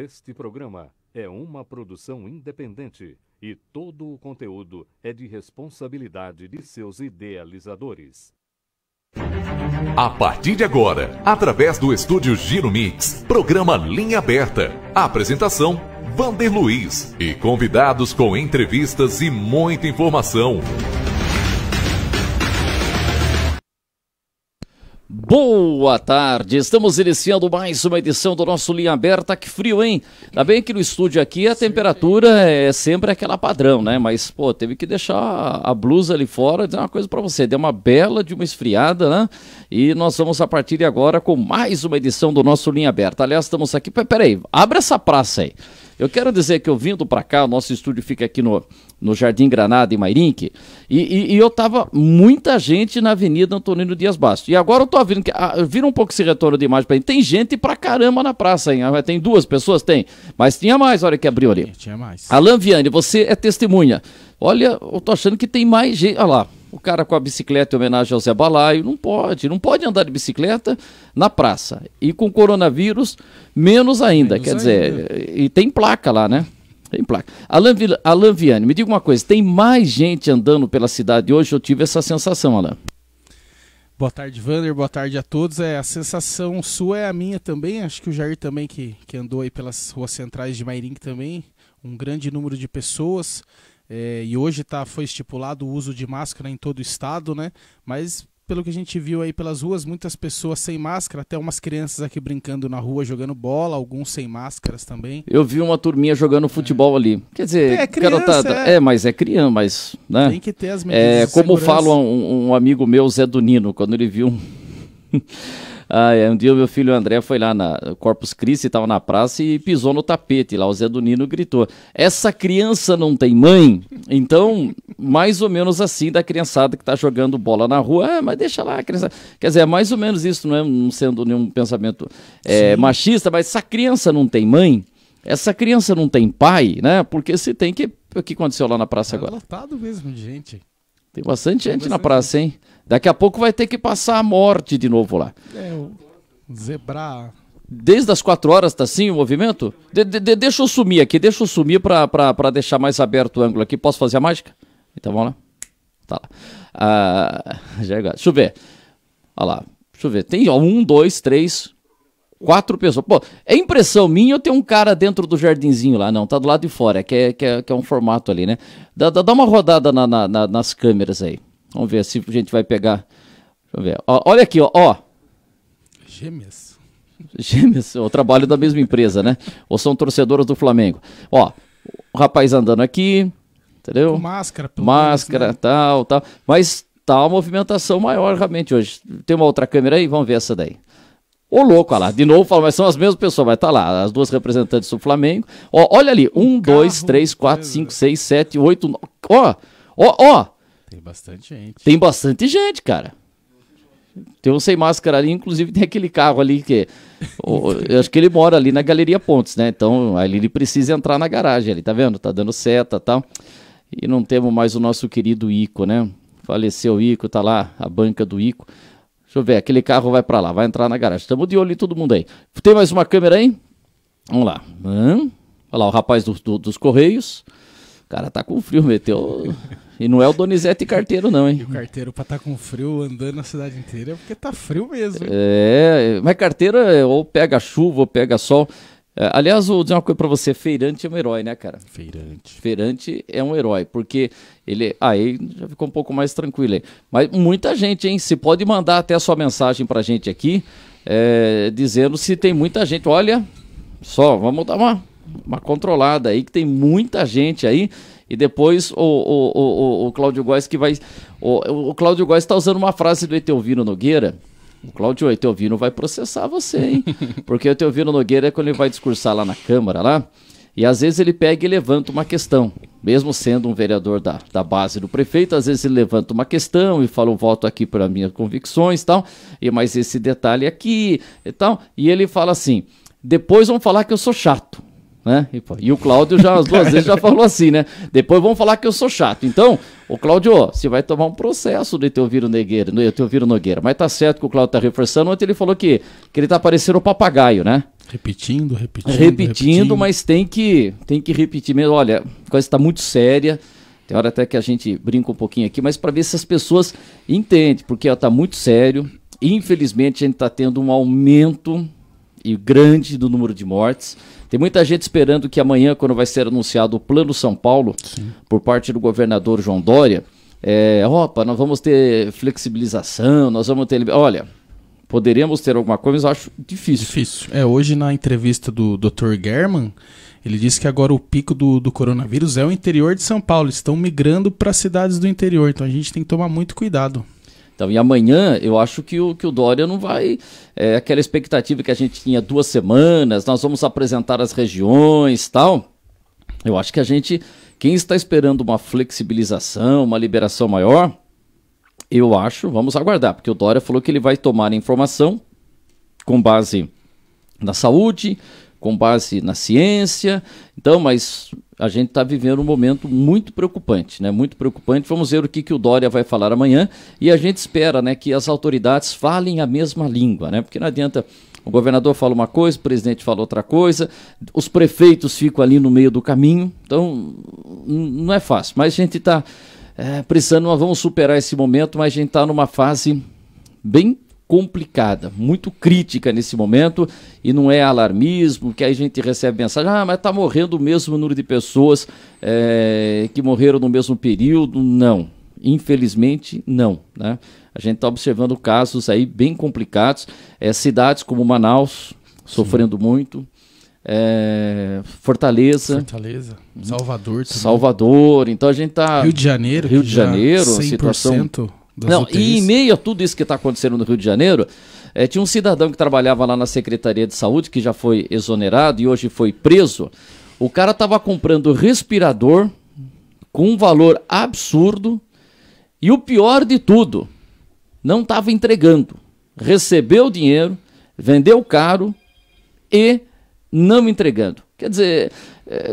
Este programa é uma produção independente e todo o conteúdo é de responsabilidade de seus idealizadores. A partir de agora, através do estúdio Giro Mix, programa Linha Aberta. Apresentação, Vander Luiz. E convidados com entrevistas e muita informação. Boa tarde, estamos iniciando mais uma edição do nosso Linha Aberta. Que frio, hein? Ainda bem que no estúdio aqui a temperatura é sempre aquela padrão, né? Mas, pô, teve que deixar a blusa ali fora. Dizer uma coisa pra você, deu uma bela de uma esfriada, né? E nós vamos a partir de agora com mais uma edição do nosso Linha Aberta. Aliás, estamos aqui, peraí, abre essa praça aí. Eu quero dizer que eu vindo pra cá, o nosso estúdio fica aqui no Jardim Granada, em Mairinque, e eu tava muita gente na Avenida Antonino Dias Bastos. E agora eu tô vendo que, vira um pouco esse retorno de imagem pra mim, tem gente pra caramba na praça, hein? Tem duas pessoas? Tem, mas tinha mais, olha que abriu ali. Tinha mais. Alan Viane, você é testemunha. Olha, eu tô achando que tem mais gente, olha lá. O cara com a bicicleta em homenagem ao Zé Balaio, não pode andar de bicicleta na praça. E com coronavírus, menos ainda, quer dizer, e tem placa lá, né? Tem placa. Alan Viane, me diga uma coisa, tem mais gente andando pela cidade hoje? Eu tive essa sensação, Alan. Boa tarde, Vander, boa tarde a todos. A sensação sua é a minha também, acho que o Jair também, que andou aí pelas ruas centrais de Mairinque também, um grande número de pessoas. E hoje foi estipulado o uso de máscara em todo o estado, né? Mas pelo que a gente viu aí pelas ruas, muitas pessoas sem máscara, até umas crianças aqui brincando na rua, jogando bola, alguns sem máscaras também. Eu vi uma turminha jogando futebol ali. Quer dizer, criança, garotada, mas é criança, mas, né? Tem que ter as medidas de como segurança. fala um amigo meu, Zé do Nino, quando ele viu um dia o meu filho André foi lá na Corpus Christi, estava na praça e pisou no tapete lá, o Zé do Nino gritou, essa criança não tem mãe? Então, mais ou menos assim da criançada que está jogando bola na rua, mas deixa lá a criança, quer dizer, é mais ou menos isso, não sendo nenhum pensamento machista, mas essa criança não tem mãe? Essa criança não tem pai, né? Porque se tem, o que aconteceu lá na praça agora? Lotado mesmo de gente. Tem bastante gente na praça, hein? Daqui a pouco vai ter que passar a morte de novo lá. O zebra. Desde as 4 horas tá assim o movimento? Deixa eu sumir aqui, pra deixar mais aberto o ângulo aqui. Posso fazer a mágica? Então vamos lá. Tá lá. Deixa eu ver. Olha lá. Deixa eu ver. Tem 1, 2, 3, 4 pessoas. Pô, é impressão minha ou tem um cara dentro do jardinzinho lá? Não, tá do lado de fora, que é um formato ali, né? Dá uma rodada nas câmeras aí. Vamos ver se a gente vai pegar. Deixa eu ver. Olha aqui, ó. Gêmeas, o trabalho da mesma empresa, né? Ou são torcedoras do Flamengo. Ó, o rapaz andando aqui, entendeu? Com máscara, máscara, menos, né? tal. Mas tá uma movimentação maior realmente hoje. Tem uma outra câmera aí? Vamos ver essa daí. Ô louco, olha lá, de novo, mas são as mesmas pessoas, vai estar lá, as duas representantes do Flamengo. Ó, olha ali, 1, 2, 3, 4, 5, 6, 7, 8, 9. Ó. Tem bastante gente. Tem bastante gente, cara. Tem um sem máscara ali, inclusive tem aquele carro ali que... eu acho que ele mora ali na Galeria Pontes, né? Então, ali ele precisa entrar na garagem ali, tá vendo? Tá dando seta e tal. E não temos mais o nosso querido Ico, né? Faleceu o Ico, tá lá a banca do Ico. Deixa eu ver, aquele carro vai pra lá, vai entrar na garagem. Estamos de olho em todo mundo aí. Tem mais uma câmera aí? Vamos lá. Olha lá o rapaz dos Correios. O cara tá com frio, meteu... E não é o Donizete Carteiro não, hein? E o carteiro pra tá com frio andando na cidade inteira é porque tá frio mesmo, hein? Mas carteiro ou pega chuva ou pega sol. Aliás, vou dizer uma coisa pra você, feirante é um herói, né, cara? Feirante é um herói, porque ele... Aí já ficou um pouco mais tranquilo aí. Mas muita gente, hein? Você pode mandar até a sua mensagem pra gente aqui, dizendo se tem muita gente. Olha, só, vamos dar uma controlada aí, que tem muita gente aí. E depois o Cláudio Góes que vai... O Cláudio Góes está usando uma frase do Etelvino Nogueira. O Etelvino vai processar você, hein? Porque o Etelvino Nogueira é quando ele vai discursar lá na Câmara, lá, e às vezes ele pega e levanta uma questão. Mesmo sendo um vereador da base do prefeito, às vezes ele levanta uma questão e fala, eu voto aqui para minhas convicções e tal, mas esse detalhe aqui e tal. E ele fala assim, depois vão falar que eu sou chato. Né? E o Cláudio já as 2 vezes já falou assim, né? Depois vão falar que eu sou chato. Então, o Cláudio, você vai tomar um processo do Etelvino Nogueira, mas tá certo que o Cláudio tá reforçando. Ontem ele falou que ele tá parecendo o papagaio, né? Repetindo, mas tem que repetir mesmo. Olha, a coisa está muito séria. Tem hora até que a gente brinca um pouquinho aqui, mas para ver se as pessoas entendem, porque está muito sério. Infelizmente, a gente está tendo um aumento grande do número de mortes. Tem muita gente esperando que amanhã, quando vai ser anunciado o Plano São Paulo, por parte do governador João Dória, nós vamos ter flexibilização, nós vamos ter... Olha, poderíamos ter alguma coisa, mas eu acho difícil. Hoje na entrevista do Dr. German, ele disse que agora o pico do coronavírus é o interior de São Paulo. Estão migrando para cidades do interior, então a gente tem que tomar muito cuidado. Então, e amanhã eu acho que o Dória não vai... aquela expectativa que a gente tinha 2 semanas, nós vamos apresentar as regiões e tal. Eu acho que quem está esperando uma flexibilização, uma liberação maior, vamos aguardar, porque o Dória falou que ele vai tomar a informação com base na saúde, com base na ciência. Então, mas a gente está vivendo um momento muito preocupante, né? Muito preocupante. Vamos ver o que o Dória vai falar amanhã e a gente espera, né, que as autoridades falem a mesma língua, né? Porque não adianta o governador fala uma coisa, o presidente fala outra coisa, os prefeitos ficam ali no meio do caminho. Então, não é fácil. Mas a gente está precisando, nós vamos superar esse momento, mas a gente está numa fase bem complicada, muito crítica nesse momento, e não é alarmismo, que aí a gente recebe mensagem, mas está morrendo o mesmo número de pessoas que morreram no mesmo período. Não, infelizmente não, né? A gente está observando casos aí bem complicados, cidades como Manaus sofrendo muito, Fortaleza, Salvador, então a gente está... Rio de Janeiro, 100% situação... Não, e em meio a tudo isso que está acontecendo no Rio de Janeiro, tinha um cidadão que trabalhava lá na Secretaria de Saúde, que já foi exonerado e hoje foi preso. O cara estava comprando respirador com um valor absurdo e o pior de tudo, não estava entregando. Recebeu o dinheiro, vendeu caro e não entregando. Quer dizer,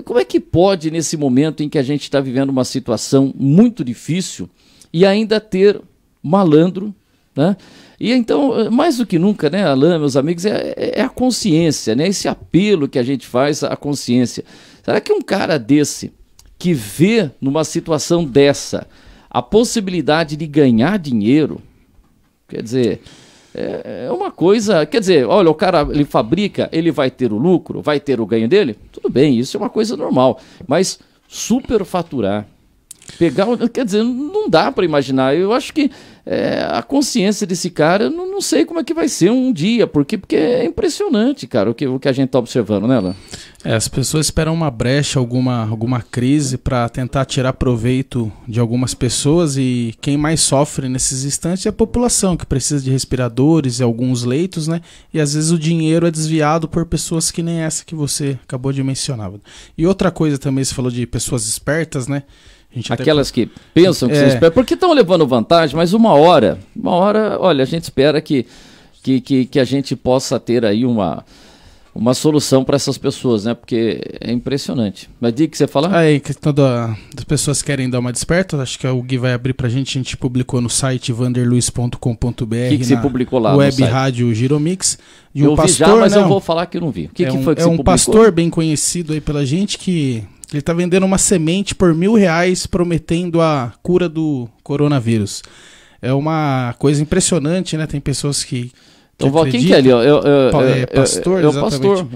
como é que pode, nesse momento em que a gente está vivendo uma situação muito difícil, e ainda ter malandro, né? E então, mais do que nunca, né, Alain, meus amigos, é a consciência, né? Esse apelo que a gente faz à consciência. Será que um cara desse, que vê numa situação dessa a possibilidade de ganhar dinheiro, quer dizer, é uma coisa... Quer dizer, olha, o cara, ele fabrica, ele vai ter o lucro, vai ter o ganho dele? Tudo bem, isso é uma coisa normal, mas superfaturar, quer dizer, não dá para imaginar. Eu acho que a consciência desse cara, não sei como é que vai ser um dia, porque é impressionante, cara, o que a gente está observando, né, Alain? As pessoas esperam uma brecha, alguma crise para tentar tirar proveito de algumas pessoas, e quem mais sofre nesses instantes é a população, que precisa de respiradores e alguns leitos, né? E às vezes o dinheiro é desviado por pessoas que nem essa que você acabou de mencionar. E outra coisa também, você falou de pessoas espertas, né? Aquelas que pensam que são espertas, porque estão levando vantagem, mas uma hora, olha, a gente espera que a gente possa ter aí uma solução para essas pessoas, né? Porque é impressionante. Mas diga o que você fala? Questão das pessoas querem dar uma desperta, acho que o Gui vai abrir pra gente. A gente publicou no site vanderluiz.com.br. O que você publicou lá? Web Rádio Giromix. Eu vi já, mas eu vou falar que eu não vi. O que foi que você publicou? Pastor bem conhecido aí pela gente que... Ele está vendendo uma semente por R$1.000 prometendo a cura do coronavírus. É uma coisa impressionante, né? Tem pessoas que acreditam. Quem que é ali? Pastor, é o pastor.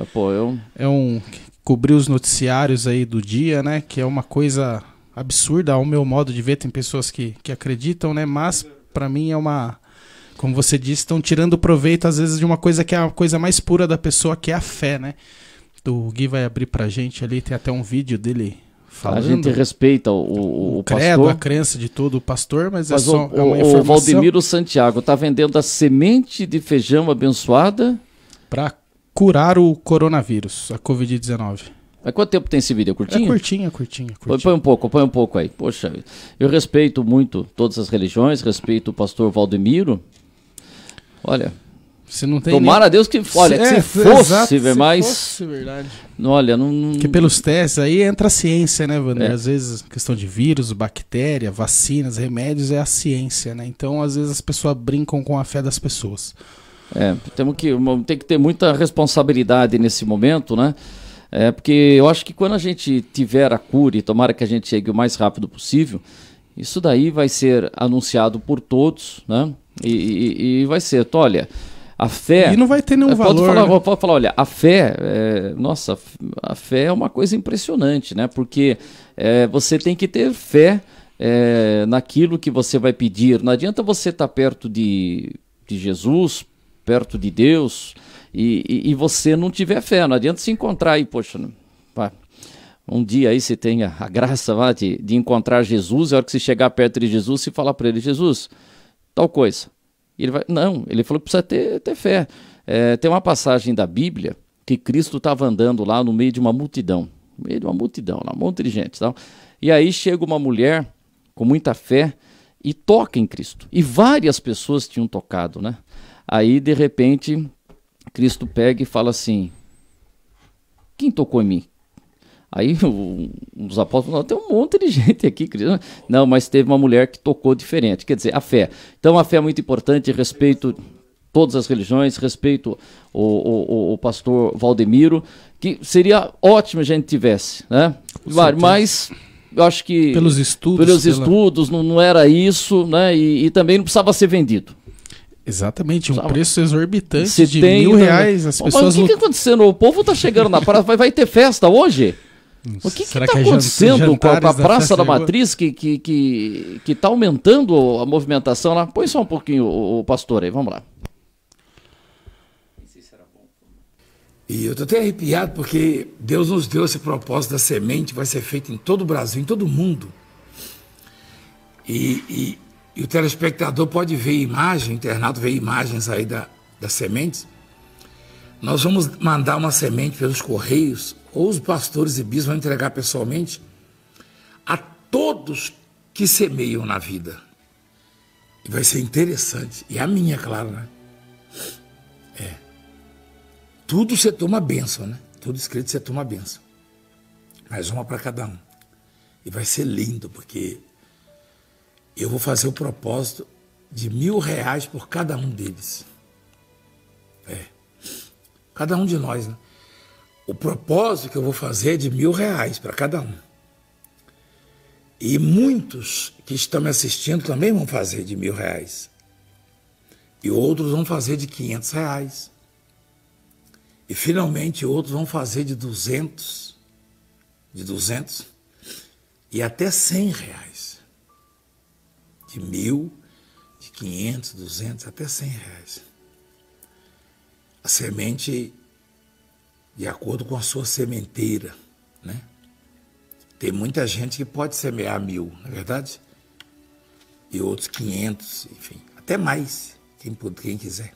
Cobriu os noticiários aí do dia, né? Que é uma coisa absurda, ao meu modo de ver. Tem pessoas que acreditam, né? Mas, para mim, é uma... Como você disse, estão tirando proveito, às vezes, de uma coisa que é a coisa mais pura da pessoa, que é a fé, né? O Gui vai abrir pra gente ali, tem até um vídeo dele falando. A gente respeita o credo, pastor. A crença de todo o pastor, mas é só uma informação. O Valdemiro Santiago está vendendo a semente de feijão abençoada para curar o coronavírus, a Covid-19. Mas quanto tempo tem esse vídeo? É curtinho? É curtinho. Põe um pouco aí. Poxa, eu respeito muito todas as religiões, respeito o pastor Valdemiro. Olha... Você não tem tomara a Deus que, olha, se fosse, mas... Se fosse verdade. Olha, não... Porque pelos testes aí entra a ciência, né, Wander? Às vezes, questão de vírus, bactéria, vacinas, remédios, é a ciência, né? Então, às vezes, as pessoas brincam com a fé das pessoas. Tem que ter muita responsabilidade nesse momento, né? Porque eu acho que quando a gente tiver a cura, e tomara que a gente chegue o mais rápido possível, isso daí vai ser anunciado por todos, né? E vai ser, olha, a fé... E não vai ter nenhum valor, né? Pode falar, olha, a fé, a fé é uma coisa impressionante, né? Porque você tem que ter fé naquilo que você vai pedir. Não adianta você estar perto de Jesus, perto de Deus, e você não tiver fé. Não adianta se encontrar aí, poxa, um dia aí você tenha a graça de encontrar Jesus, e a hora que você chegar perto de Jesus, você falar para ele, Jesus, tal coisa. Ele falou que precisa ter fé. Tem uma passagem da Bíblia que Cristo estava andando lá no meio de uma multidão, lá, um monte de gente. Tal. E aí chega uma mulher com muita fé e toca em Cristo. E várias pessoas tinham tocado, né? Aí, de repente, Cristo pega e fala assim, quem tocou em mim? Aí os apóstolos falaram, tem um monte de gente aqui, Cristo. Não, mas teve uma mulher que tocou diferente, quer dizer, a fé. Então a fé é muito importante, respeito todas as religiões, respeito o pastor Valdemiro, que seria ótimo a gente tivesse, né? Mas eu acho que pelos estudos não era isso, né? E também não precisava ser vendido. Exatamente, um preço exorbitante de R$1.000, as pessoas... Mas o que está acontecendo? O povo está chegando na praça, vai ter festa hoje? O que está acontecendo com a Praça da Matriz que está aumentando a movimentação lá? Põe só um pouquinho o pastor aí, vamos lá. E eu estou até arrepiado porque Deus nos deu esse propósito da semente, vai ser feito em todo o Brasil, em todo o mundo. E o telespectador pode ver imagem, o internauta vê imagens aí das sementes. Nós vamos mandar uma semente pelos correios, ou os pastores e bispos vão entregar pessoalmente a todos que semeiam na vida. E vai ser interessante. E a minha, claro, né? Tudo você toma bênção, né? Tudo escrito você toma bênção. Mas uma para cada um. E vai ser lindo, porque eu vou fazer o propósito de R$1.000 por cada um deles. Cada um de nós, né? O propósito que eu vou fazer é de R$1.000 para cada um. E muitos que estão me assistindo também vão fazer de R$1.000. E outros vão fazer de R$500. E finalmente outros vão fazer de 200 e até R$100. De 1.000, de 500, 200, até R$100. A semente, de acordo com a sua sementeira, né? Tem muita gente que pode semear 1.000, não é verdade? E outros 500, enfim, até mais, quem quiser.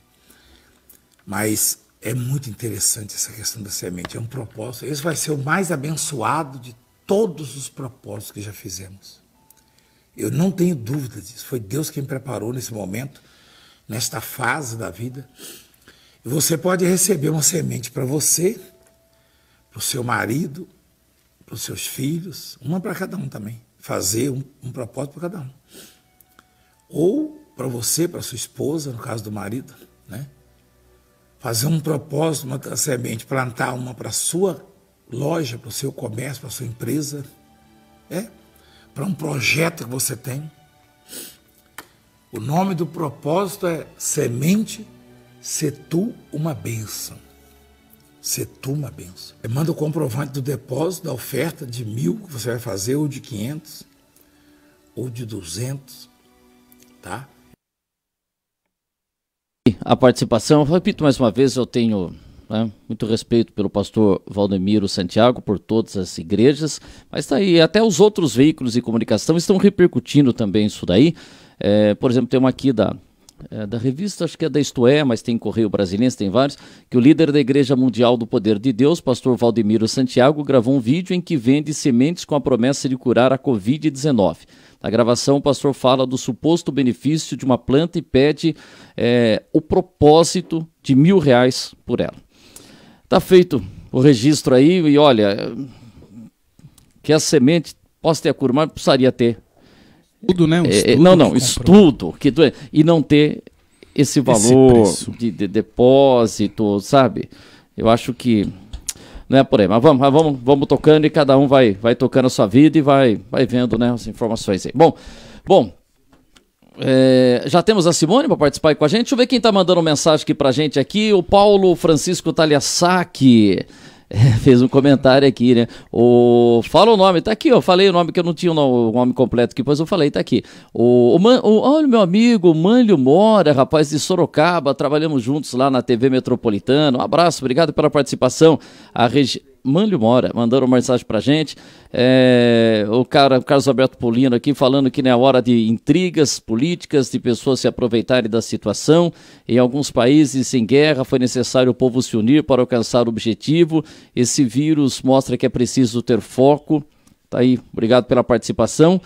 Mas é muito interessante essa questão da semente, é um propósito. Esse vai ser o mais abençoado de todos os propósitos que já fizemos. Eu não tenho dúvida disso. Foi Deus quem preparou nesse momento, nesta fase da vida. E você pode receber uma semente para você, para o seu marido, para os seus filhos, uma para cada um também. Fazer um propósito para cada um. Ou para você, para sua esposa, no caso do marido, né? Fazer um propósito, uma semente, plantar uma para a sua loja, para o seu comércio, para a sua empresa, para um projeto que você tem. O nome do propósito é Semente Se Tu Uma Bênção. Se Tu Uma Bênção. Manda o comprovante do depósito, da oferta de 1.000 que você vai fazer, ou de 500, ou de 200, tá? A participação, eu repito mais uma vez, eu tenho muito respeito pelo pastor Valdemiro Santiago, por todas as igrejas, mas tá aí, até os outros veículos de comunicação estão repercutindo também isso daí. Por exemplo, tem uma aqui da revista, acho que é da Isto É, mas tem Correio Brasiliense, tem vários, que o líder da Igreja Mundial do Poder de Deus, pastor Valdemiro Santiago, gravou um vídeo em que vende sementes com a promessa de curar a Covid-19. Na gravação, o pastor fala do suposto benefício de uma planta e pede o propósito de R$1.000 por ela. Tá feito o registro aí, e olha, que a semente possa ter a cura, mas precisaria ter. Estudo, né? Estudo, e não ter esse valor de depósito, sabe? Eu acho que não é por aí, mas vamos tocando e cada um vai tocando a sua vida e vai vendo, né, as informações aí. Bom, já temos a Simone para participar aí com a gente. Deixa eu ver quem está mandando mensagem aqui pra gente aqui. O Paulo Francisco Taliasaki fez um comentário aqui, né? Fala o nome, tá aqui, ó. Falei o nome que eu não tinha o nome completo aqui, depois eu falei, tá aqui. Olha, meu amigo, Mânlio Mora, rapaz de Sorocaba, trabalhamos juntos lá na TV Metropolitana. Um abraço, obrigado pela participação. Mânlio Mora, mandando uma mensagem pra gente. O Carlos Alberto Polino aqui falando que não é hora de intrigas políticas, de pessoas se aproveitarem da situação. Em alguns países em guerra foi necessário o povo se unir para alcançar o objetivo. Esse vírus mostra que é preciso ter foco. Tá aí, obrigado pela participação.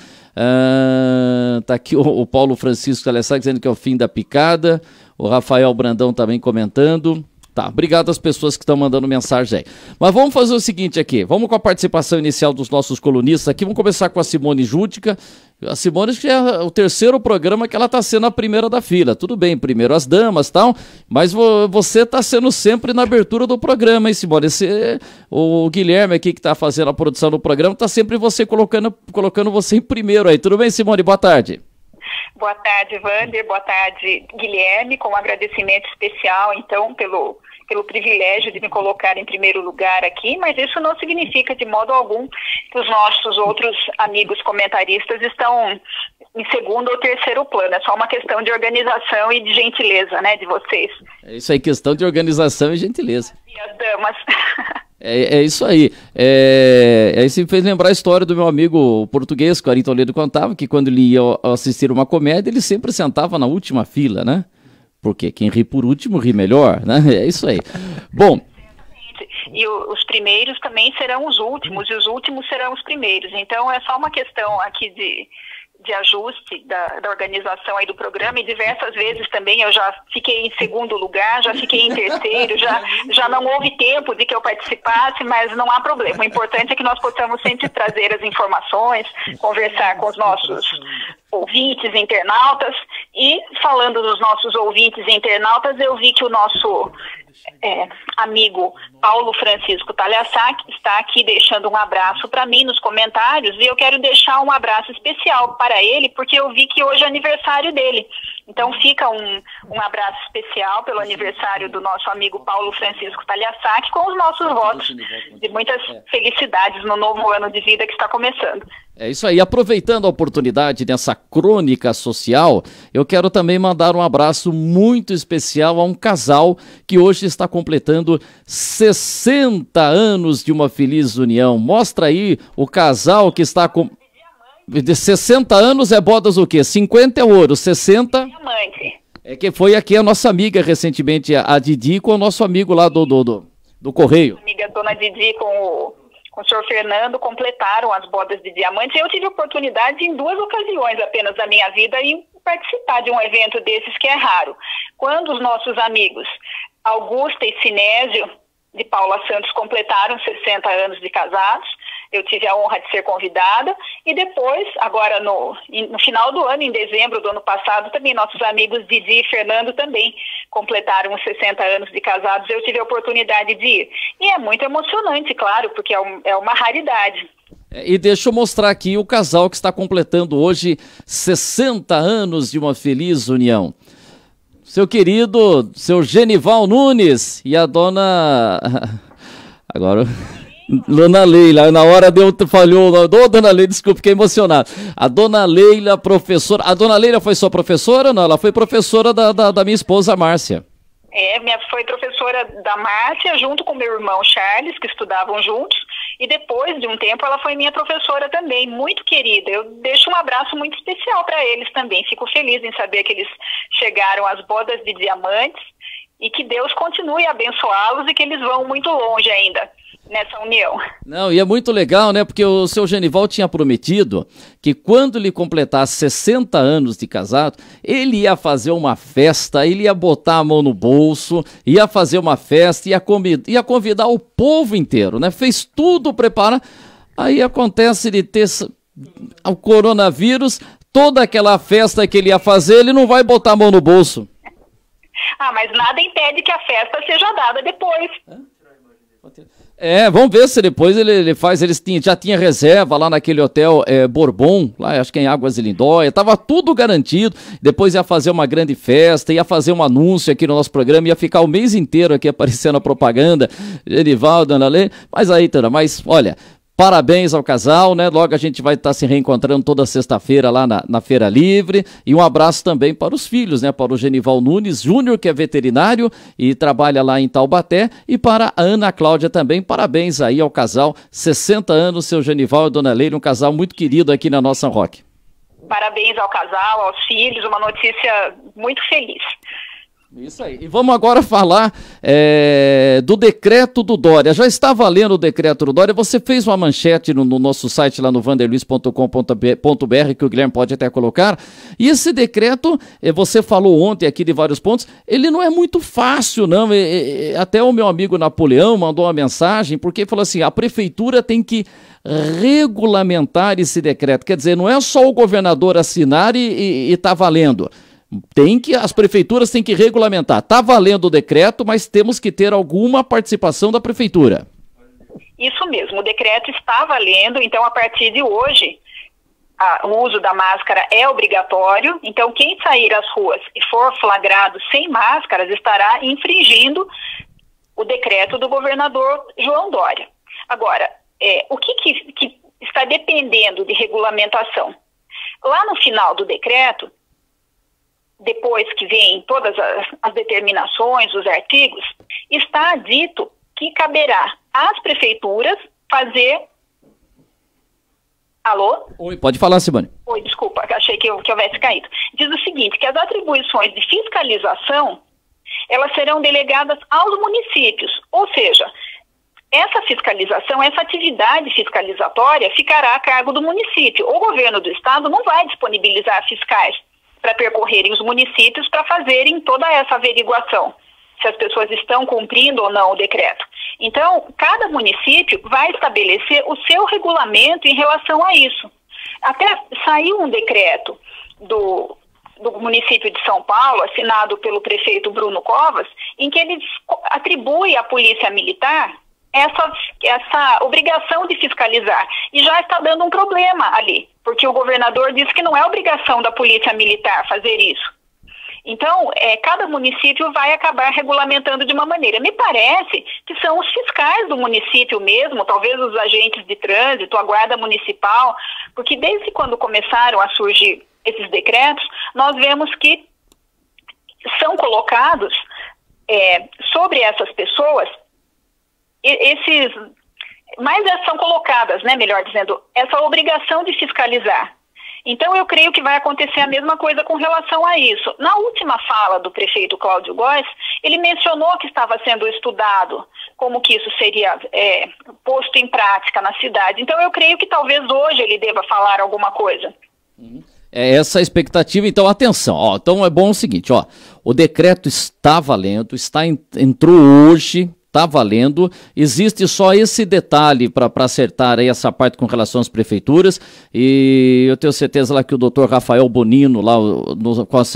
Tá aqui o Paulo Francisco Alessandro dizendo que é o fim da picada. O Rafael Brandão também comentando. Tá, obrigado às pessoas que estão mandando mensagem aí. Mas vamos fazer o seguinte aqui, vamos com a participação inicial dos nossos colunistas aqui, vamos começar com a Simone Júdica. A Simone, que é o terceiro programa que ela está sendo a primeira da fila. Tudo bem, primeiro as damas e tal, mas você está sendo sempre na abertura do programa, hein, Simone? O Guilherme aqui que está fazendo a produção do programa, está sempre você colocando você em primeiro aí. Tudo bem, Simone? Boa tarde. Boa tarde, Wander. Boa tarde, Guilherme. Com um agradecimento especial, então, pelo privilégio de me colocar em primeiro lugar aqui, mas isso não significa de modo algum que os nossos outros amigos comentaristas estão em segundo ou terceiro plano. É só uma questão de organização e de gentileza, né, de vocês. É isso aí, questão de organização e gentileza. E as damas. É isso aí. Isso me fez lembrar a história do meu amigo português, que o Ari Toledo contava, que quando ele ia assistir uma comédia, ele sempre sentava na última fila, né? Porque quem ri por último ri melhor, né? É isso aí. Bom. E os primeiros também serão os últimos, e os últimos serão os primeiros. Então é só uma questão aqui de ajuste da organização aí do programa, e diversas vezes também eu já fiquei em segundo lugar, já fiquei em terceiro, já não houve tempo de que eu participasse, mas não há problema. O importante é que nós possamos sempre trazer as informações, conversar com os nossos ouvintes internautas. E falando dos nossos ouvintes internautas, eu vi que o nosso amigo Paulo Francisco Taliasaki está aqui deixando um abraço para mim nos comentários, e eu quero deixar um abraço especial para ele, porque eu vi que hoje é aniversário dele. Então fica um abraço especial pelo aniversário do nosso amigo Paulo Francisco Taliasaki, com os nossos votos de muitas felicidades no novo ano de vida que está começando. É isso aí, aproveitando a oportunidade dessa crônica social, eu quero também mandar um abraço muito especial a um casal que hoje está completando 60 anos de uma feliz união. Mostra aí o casal que está com... De 60 anos é bodas o quê? 50 é ouro, 60... Diamante. É que foi aqui a nossa amiga recentemente, a Didi, com o nosso amigo lá do Correio. A amiga dona Didi com o senhor Fernando completaram as bodas de diamante. Eu tive oportunidade em 2 ocasiões apenas da minha vida em participar de um evento desses, que é raro. Quando os nossos amigos Augusta e Sinésio de Paula Santos completaram 60 anos de casados, eu tive a honra de ser convidada, e depois, agora no final do ano, em dezembro do ano passado, também nossos amigos Didi e Fernando também completaram os 60 anos de casados. Eu tive a oportunidade de ir. E é muito emocionante, claro, porque é uma raridade. E deixa eu mostrar aqui o casal que está completando hoje 60 anos de uma feliz união. Seu querido, seu Genival Nunes e a dona... Agora... Dona Leila, na hora falhou, Dona Leila, desculpa, fiquei emocionado. A Dona Leila, professora, a Dona Leila foi sua professora ou não? Ela foi professora da minha esposa, Márcia. Foi professora da Márcia, junto com meu irmão Charles, que estudavam juntos, e depois de um tempo ela foi minha professora também, muito querida. Eu deixo um abraço muito especial para eles também, fico feliz em saber que eles chegaram às bodas de diamantes, e que Deus continue a abençoá-los e que eles vão muito longe ainda nessa união. Não, e é muito legal, né, porque o seu Genival tinha prometido que quando ele completasse 60 anos de casado, ele ia fazer uma festa, ele ia botar a mão no bolso, ia fazer uma festa, ia convidar o povo inteiro, né, fez tudo preparar, aí acontece de ter o coronavírus, toda aquela festa que ele ia fazer, ele não vai botar a mão no bolso. Mas nada impede que a festa seja dada depois. Vamos ver se depois ele faz, já tinha reserva lá naquele hotel Bourbon, lá acho que em Águas de Lindóia, tava tudo garantido, depois ia fazer uma grande festa, ia fazer um anúncio aqui no nosso programa, ia ficar o mês inteiro aqui aparecendo a propaganda, Genivaldo, Ana Lê, mas aí, mas olha... Parabéns ao casal, né? Logo a gente vai estar se reencontrando toda sexta-feira lá na Feira Livre. E um abraço também para os filhos, né? Para o Genival Nunes Júnior, que é veterinário e trabalha lá em Taubaté. E para a Ana Cláudia também. Parabéns aí ao casal. 60 anos, seu Genival e Dona Leila, um casal muito querido aqui na nossa Rock. Parabéns ao casal, aos filhos, uma notícia muito feliz. Isso aí. E vamos agora falar do decreto do Dória. Já estava lendo o decreto do Dória, você fez uma manchete no nosso site lá no vanderluiz.com.br, que o Guilherme pode até colocar, e esse decreto, você falou ontem aqui de vários pontos, ele não é muito fácil não, até o meu amigo Napoleão mandou uma mensagem, porque falou assim, a prefeitura tem que regulamentar esse decreto, quer dizer, não é só o governador assinar e tá valendo. As prefeituras têm que regulamentar. Está valendo o decreto, mas temos que ter alguma participação da prefeitura. Isso mesmo, o decreto está valendo, então a partir de hoje o uso da máscara é obrigatório, então quem sair às ruas e for flagrado sem máscaras estará infringindo o decreto do governador João Dória. Agora, o que está dependendo de regulamentação? Lá no final do decreto, depois que vem todas as determinações, os artigos, está dito que caberá às prefeituras fazer... Alô? Oi, pode falar, Simone. Oi, desculpa, achei que eu houvesse caído. Diz o seguinte, que as atribuições de fiscalização, elas serão delegadas aos municípios, ou seja, essa fiscalização, essa atividade fiscalizatória ficará a cargo do município. O governo do estado não vai disponibilizar fiscais para percorrerem os municípios para fazerem toda essa averiguação, se as pessoas estão cumprindo ou não o decreto. Então, cada município vai estabelecer o seu regulamento em relação a isso. Até saiu um decreto do município de São Paulo, assinado pelo prefeito Bruno Covas, em que ele atribui à Polícia Militar essa obrigação de fiscalizar, e já está dando um problema ali, porque o governador disse que não é obrigação da Polícia Militar fazer isso. Então, cada município vai acabar regulamentando de uma maneira. Me parece que são os fiscais do município mesmo, talvez os agentes de trânsito, a guarda municipal, porque desde quando começaram a surgir esses decretos, nós vemos que são colocados sobre essas pessoas são colocadas, né, melhor dizendo, essa obrigação de fiscalizar. Então eu creio que vai acontecer a mesma coisa com relação a isso. Na última fala do prefeito Cláudio Góes, ele mencionou que estava sendo estudado como que isso seria posto em prática na cidade. Então eu creio que talvez hoje ele deva falar alguma coisa. Essa expectativa, então atenção, então é bom o seguinte, o decreto está valendo, entrou hoje, está valendo, existe só esse detalhe para acertar aí essa parte com relação às prefeituras, e eu tenho certeza lá que o doutor Rafael Bonino, lá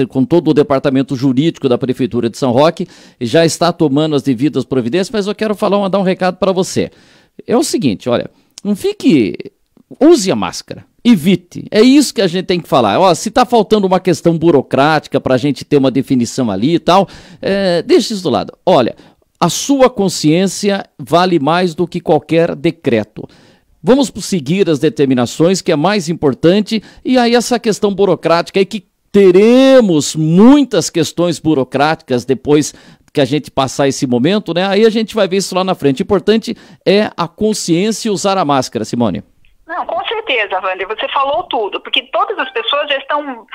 com todo o departamento jurídico da Prefeitura de São Roque, já está tomando as devidas providências, mas eu quero dar um recado para você. É o seguinte, olha, use a máscara. Evite, é isso que a gente tem que falar. Se está faltando uma questão burocrática para a gente ter uma definição ali e tal, deixa isso do lado. Olha, a sua consciência vale mais do que qualquer decreto. Vamos seguir as determinações, que é mais importante, e aí essa questão burocrática aí, que teremos muitas questões burocráticas depois que a gente passar esse momento, né? Aí a gente vai ver isso lá na frente. O importante é a consciência e usar a máscara, Simone. Não, com certeza, Wander, você falou tudo, porque todas as pessoas já estão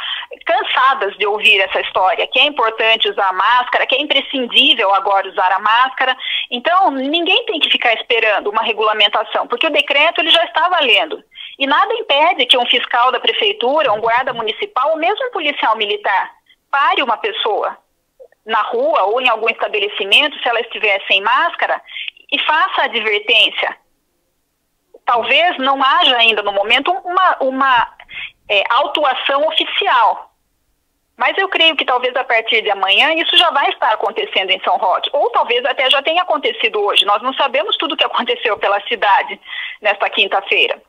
cansadas de ouvir essa história, que é importante usar a máscara, que é imprescindível agora usar a máscara. Então, ninguém tem que ficar esperando uma regulamentação, porque o decreto ele já está valendo. E nada impede que um fiscal da prefeitura, um guarda municipal, ou mesmo um policial militar, pare uma pessoa na rua ou em algum estabelecimento, se ela estiver sem máscara, e faça a advertência. Talvez não haja ainda no momento uma autuação oficial, Mas eu creio que talvez a partir de amanhã isso já vai estar acontecendo em São Roque, ou talvez até já tenha acontecido hoje. Nós não sabemos tudo o que aconteceu pela cidade nesta quinta-feira.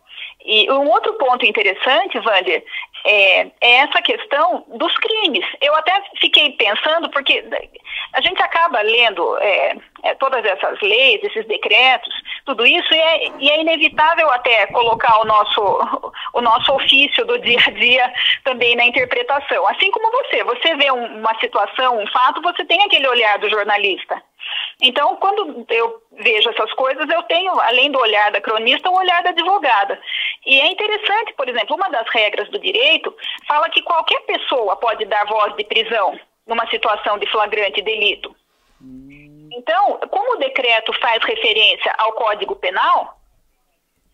E um outro ponto interessante, Wander, é essa questão dos crimes. Eu até fiquei pensando, porque a gente acaba lendo todas essas leis, esses decretos, tudo isso, e é inevitável até colocar o nosso ofício do dia a dia também na interpretação. Assim como você vê uma situação, um fato, você tem aquele olhar do jornalista. Então, quando eu vejo essas coisas, eu tenho, além do olhar da cronista, o olhar da advogada. E é interessante, por exemplo, uma das regras do direito fala que qualquer pessoa pode dar voz de prisão numa situação de flagrante delito. Então, como o decreto faz referência ao Código Penal,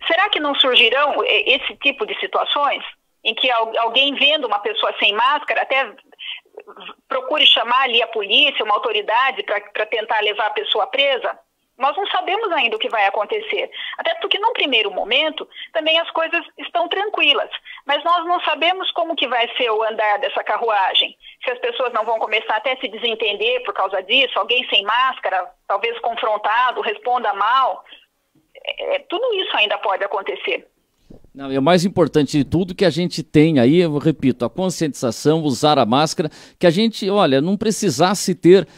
será que não surgirão esse tipo de situações em que alguém vendo uma pessoa sem máscara até procure chamar ali a polícia, uma autoridade para tentar levar a pessoa presa? Nós não sabemos ainda o que vai acontecer. Até porque, num primeiro momento, também as coisas estão tranquilas. Mas nós não sabemos como que vai ser o andar dessa carruagem. Se as pessoas não vão começar até a se desentender por causa disso, alguém sem máscara, talvez confrontado, responda mal. Tudo isso ainda pode acontecer. Não, é o mais importante de tudo que a gente tem aí, eu repito, a conscientização, usar a máscara, que a gente, olha, não precisasse ter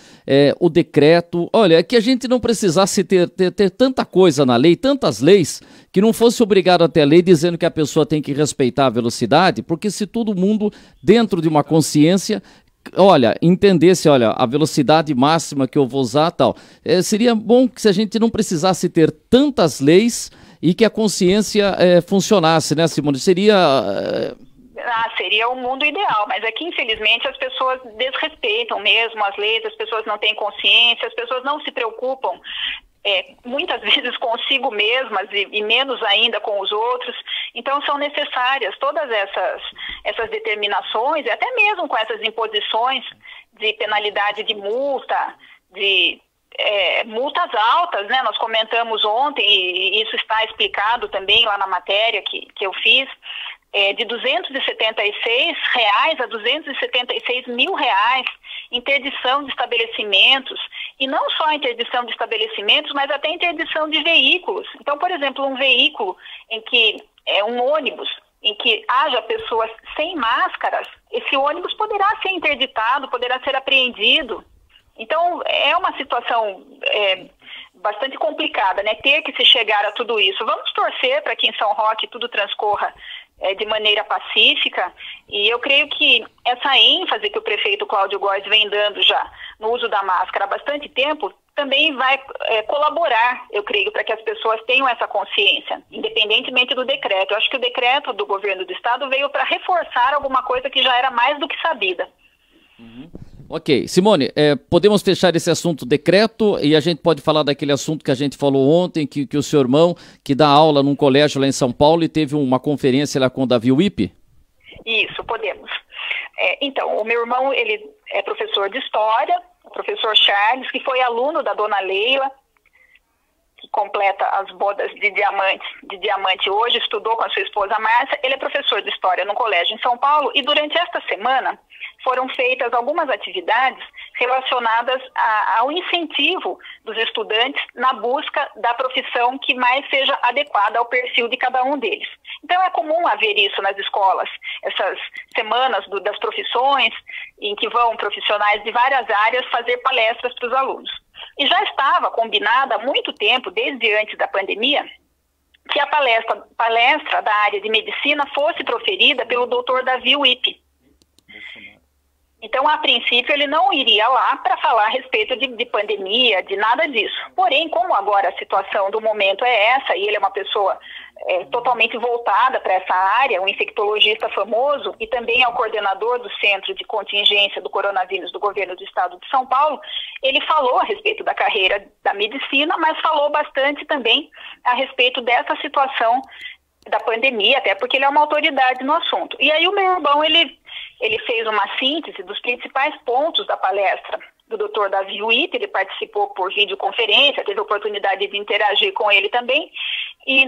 o decreto, olha, que a gente não precisasse ter tanta coisa na lei, tantas leis, que não fosse obrigado a ter a lei dizendo que a pessoa tem que respeitar a velocidade, porque se todo mundo, dentro de uma consciência, olha, entendesse, olha, a velocidade máxima que eu vou usar, tal, seria bom que se a gente não precisasse ter tantas leis e que a consciência funcionasse, né, Simone? Seria o mundo ideal, mas é que infelizmente as pessoas desrespeitam mesmo as leis, as pessoas não têm consciência, as pessoas não se preocupam muitas vezes consigo mesmas e menos ainda com os outros. Então são necessárias todas essas determinações, e até mesmo com essas imposições de penalidade de multa, de multas altas, né? Nós comentamos ontem, e isso está explicado também lá na matéria que eu fiz, de R$ 276 a R$ 276 mil interdição de estabelecimentos, e não só interdição de estabelecimentos, mas até interdição de veículos. Então, por exemplo, um veículo em que um ônibus em que haja pessoas sem máscaras, esse ônibus poderá ser interditado, poderá ser apreendido. Então, é uma situação bastante complicada, né? Ter que se chegar a tudo isso. Vamos torcer para que em São Roque tudo transcorra de maneira pacífica, e eu creio que essa ênfase que o prefeito Cláudio Góes vem dando já no uso da máscara há bastante tempo também vai colaborar, eu creio, para que as pessoas tenham essa consciência, independentemente do decreto. Eu acho que o decreto do governo do estado veio para reforçar alguma coisa que já era mais do que sabida. Uhum. Ok, Simone, podemos fechar esse assunto decreto e a gente pode falar daquele assunto que a gente falou ontem, que o seu irmão, que dá aula num colégio lá em São Paulo e teve uma conferência lá com o Davi Wippe? Isso, podemos. Então, o meu irmão, ele é professor de História, o professor Charles, que foi aluno da dona Leila, que completa as bodas de diamante hoje, estudou com a sua esposa Márcia. Ele é professor de História no colégio em São Paulo, e durante esta semana foram feitas algumas atividades relacionadas ao incentivo dos estudantes na busca da profissão que mais seja adequada ao perfil de cada um deles. Então é comum haver isso nas escolas, essas semanas das profissões, em que vão profissionais de várias áreas fazer palestras para os alunos. E já estava combinada há muito tempo, desde antes da pandemia, que a palestra da área de medicina fosse proferida pelo Dr. Davi Wippe. Então, a princípio, ele não iria lá para falar a respeito de pandemia, de nada disso. Porém, como agora a situação do momento é essa, e ele é uma pessoa totalmente voltada para essa área, um infectologista famoso, e também é o coordenador do Centro de Contingência do Coronavírus do Governo do Estado de São Paulo, ele falou a respeito da carreira da medicina, mas falou bastante também a respeito dessa situação da pandemia, até porque ele é uma autoridade no assunto. E aí o meu irmão, ele fez uma síntese dos principais pontos da palestra do Dr. Davi Wippe. Ele participou por videoconferência, teve a oportunidade de interagir com ele também, e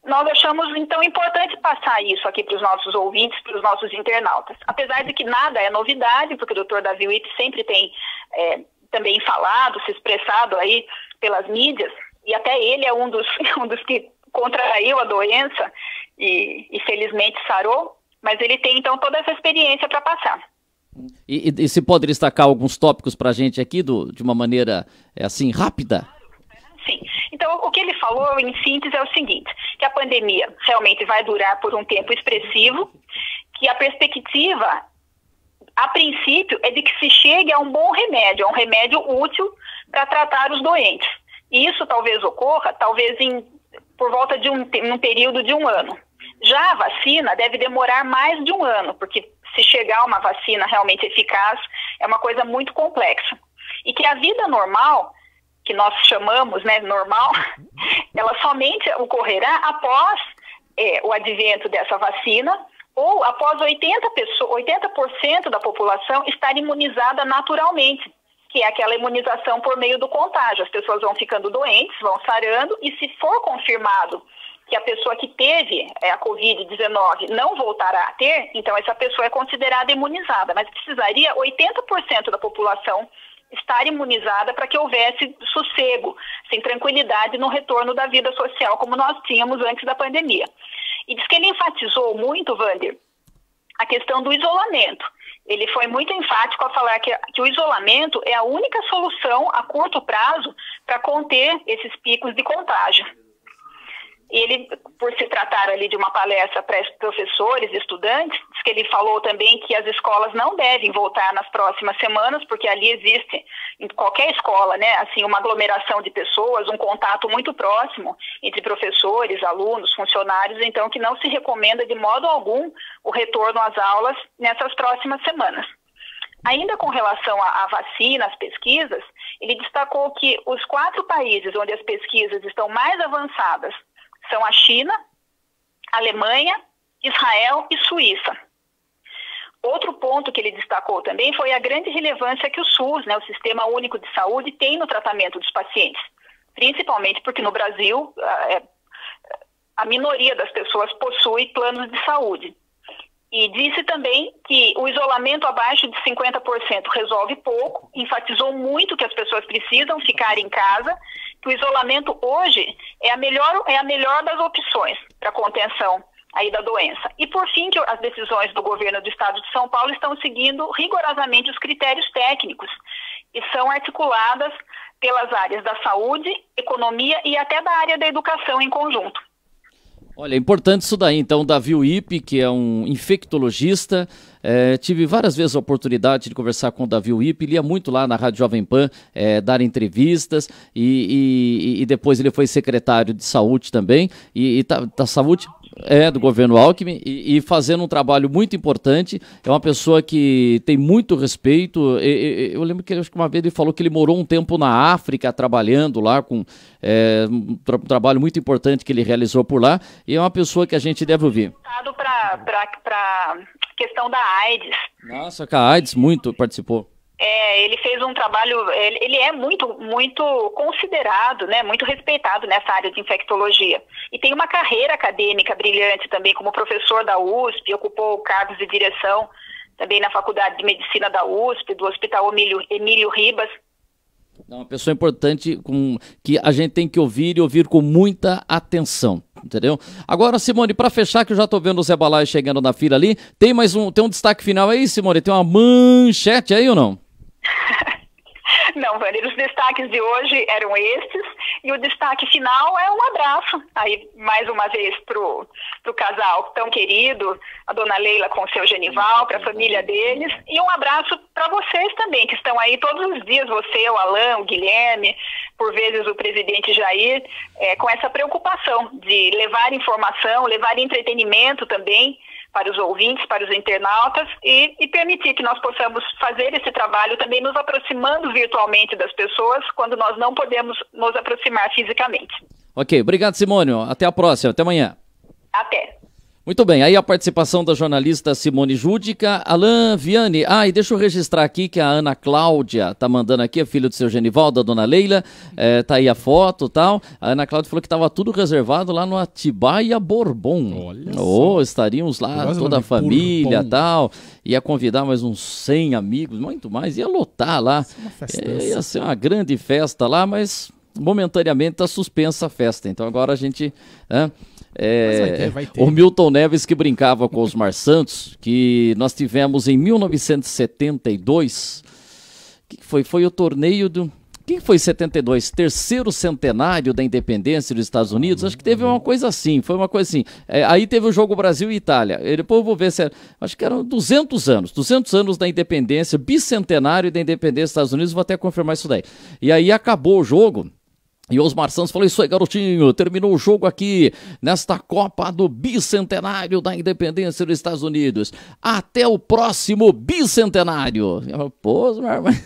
nós achamos, então, importante passar isso aqui para os nossos ouvintes, para os nossos internautas. Apesar de que nada é novidade, porque o Dr. Davi Wippe sempre tem também falado, se expressado aí pelas mídias, e até ele é um dos que contraiu a doença e felizmente sarou, mas ele tem, então, toda essa experiência para passar. E se pode destacar alguns tópicos para a gente aqui, de uma maneira, assim, rápida? Sim. Então, o que ele falou, em síntese, é o seguinte, que a pandemia realmente vai durar por um tempo expressivo, que a perspectiva, a princípio, é de que se chegue a um bom remédio, a um remédio útil para tratar os doentes. E isso talvez ocorra, por volta de um período de 1 ano. Já a vacina deve demorar mais de 1 ano, porque se chegar a uma vacina realmente eficaz, é uma coisa muito complexa. E que a vida normal, que nós chamamos, né, normal, ela somente ocorrerá após o advento dessa vacina ou após 80% da população estar imunizada naturalmente, que é aquela imunização por meio do contágio. As pessoas vão ficando doentes, vão sarando, e se for confirmado que a pessoa que teve a Covid-19 não voltará a ter, então essa pessoa é considerada imunizada, mas precisaria 80% da população estar imunizada para que houvesse sossego, sem tranquilidade no retorno da vida social como nós tínhamos antes da pandemia. E diz que ele enfatizou muito, Wander, a questão do isolamento. Ele foi muito enfático a falar que o isolamento é a única solução a curto prazo para conter esses picos de contágio. Ele, por se tratar ali de uma palestra para professores e estudantes, diz que ele falou também que as escolas não devem voltar nas próximas semanas, porque ali existe, em qualquer escola, né, assim, uma aglomeração de pessoas, um contato muito próximo entre professores, alunos, funcionários, então que não se recomenda de modo algum o retorno às aulas nessas próximas semanas. Ainda com relação à vacina, às pesquisas, ele destacou que os 4 países onde as pesquisas estão mais avançadas são a China, a Alemanha, Israel e Suíça. Outro ponto que ele destacou também foi a grande relevância que o SUS, né, o Sistema Único de Saúde, tem no tratamento dos pacientes. Principalmente porque no Brasil a minoria das pessoas possui planos de saúde. E disse também que o isolamento abaixo de 50% resolve pouco, enfatizou muito que as pessoas precisam ficar em casa, que o isolamento hoje é a melhor das opções para a contenção aí da doença. E por fim, que as decisões do governo do estado de São Paulo estão seguindo rigorosamente os critérios técnicos e são articuladas pelas áreas da saúde, economia e até da área da educação em conjunto. Olha, é importante isso daí, então, Davi Wippe, que é um infectologista, tive várias vezes a oportunidade de conversar com o Davi Wippe, ele ia muito lá na Rádio Jovem Pan dar entrevistas e depois ele foi secretário de saúde também, da saúde do governo Alckmin e fazendo um trabalho muito importante. É uma pessoa que tem muito respeito. Eu lembro que acho que uma vez ele falou que ele morou um tempo na África trabalhando lá com um trabalho muito importante que ele realizou por lá, e é uma pessoa que a gente deve ouvir. Para questão da AIDS. Nossa, que a AIDS muito participou. Ele fez um trabalho, ele é muito considerado, né, muito respeitado nessa área de infectologia. E tem uma carreira acadêmica brilhante também, como professor da USP, ocupou cargos de direção também na Faculdade de Medicina da USP, do Hospital Emílio Ribas. É uma pessoa importante que a gente tem que ouvir e ouvir com muita atenção, entendeu? Agora, Simone, para fechar, que eu já tô vendo o Zé Balai chegando na fila ali, tem um destaque final aí, Simone? Tem uma manchete aí ou não? Não, Wander, os destaques de hoje eram estes, e o destaque final é um abraço, aí mais uma vez pro casal tão querido, a dona Leila com o seu Genival, para a família deles, e um abraço para vocês também, que estão aí todos os dias, você, o Alan, o Guilherme, por vezes o presidente Jair, com essa preocupação de levar informação, levar entretenimento também para os ouvintes, para os internautas e permitir que nós possamos fazer esse trabalho também nos aproximando virtualmente das pessoas quando nós não podemos nos aproximar fisicamente. Ok, obrigado, Simone. Até a próxima, até amanhã. Até. Muito bem, aí a participação da jornalista Simone Júdica, Alain Vianney, e deixa eu registrar aqui que a Ana Cláudia tá mandando aqui, a filha do seu Genivaldo, da dona Leila, tá aí a foto e tal, a Ana Cláudia falou que tava tudo reservado lá no Atibaia Bourbon. Olha só. Estaríamos lá, toda a família e tal, ia convidar mais uns 100 amigos, muito mais, ia lotar lá, ia ser uma grande festa lá, mas momentaneamente tá suspensa a festa, então agora a gente... vai ter. O Milton Neves que brincava com os Osmar Santos, que nós tivemos em 1972, que foi o torneio do... que foi 72? Terceiro centenário da independência dos Estados Unidos? Acho que teve uma coisa assim, foi uma coisa assim. Aí teve o jogo Brasil e Itália. Depois eu vou ver se acho que eram 200 anos da independência, bicentenário da independência dos Estados Unidos, vou até confirmar isso daí. E aí acabou o jogo. E Osmar Santos falou, isso aí, garotinho, terminou o jogo aqui, nesta Copa do Bicentenário da Independência dos Estados Unidos. Até o próximo bicentenário. Pô, Osmar, mas...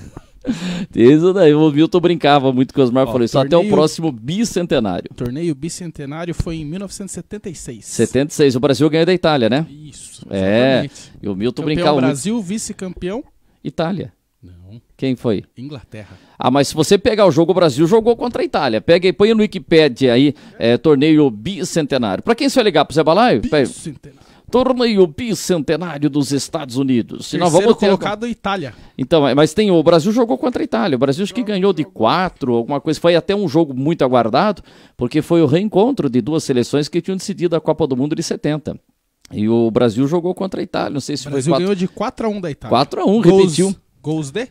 Isso daí, o Milton brincava muito com o Osmar, falou isso, até o próximo bicentenário. O torneio bicentenário foi em 1976. 76, o Brasil ganhou da Itália, né? Isso, exatamente. E o Milton campeão brincava Brasil, vice-campeão? Itália. Não. Quem foi? Inglaterra. Mas se você pegar o jogo, o Brasil jogou contra a Itália. Pega e põe no Wikipedia aí, torneio bicentenário. Pra quem você vai ligar? Pro Zé Balaio? Bicentenário. Torneio bicentenário dos Estados Unidos. Terceiro colocado Itália. Então, mas o Brasil jogou contra a Itália. O Brasil acho que ganhou de 4, alguma coisa. Foi até um jogo muito aguardado, porque foi o reencontro de duas seleções que tinham decidido a Copa do Mundo de 70. E o Brasil jogou contra a Itália. Não sei se o Brasil ganhou de 4-1 da Itália. 4-1, repetiu. Gols de?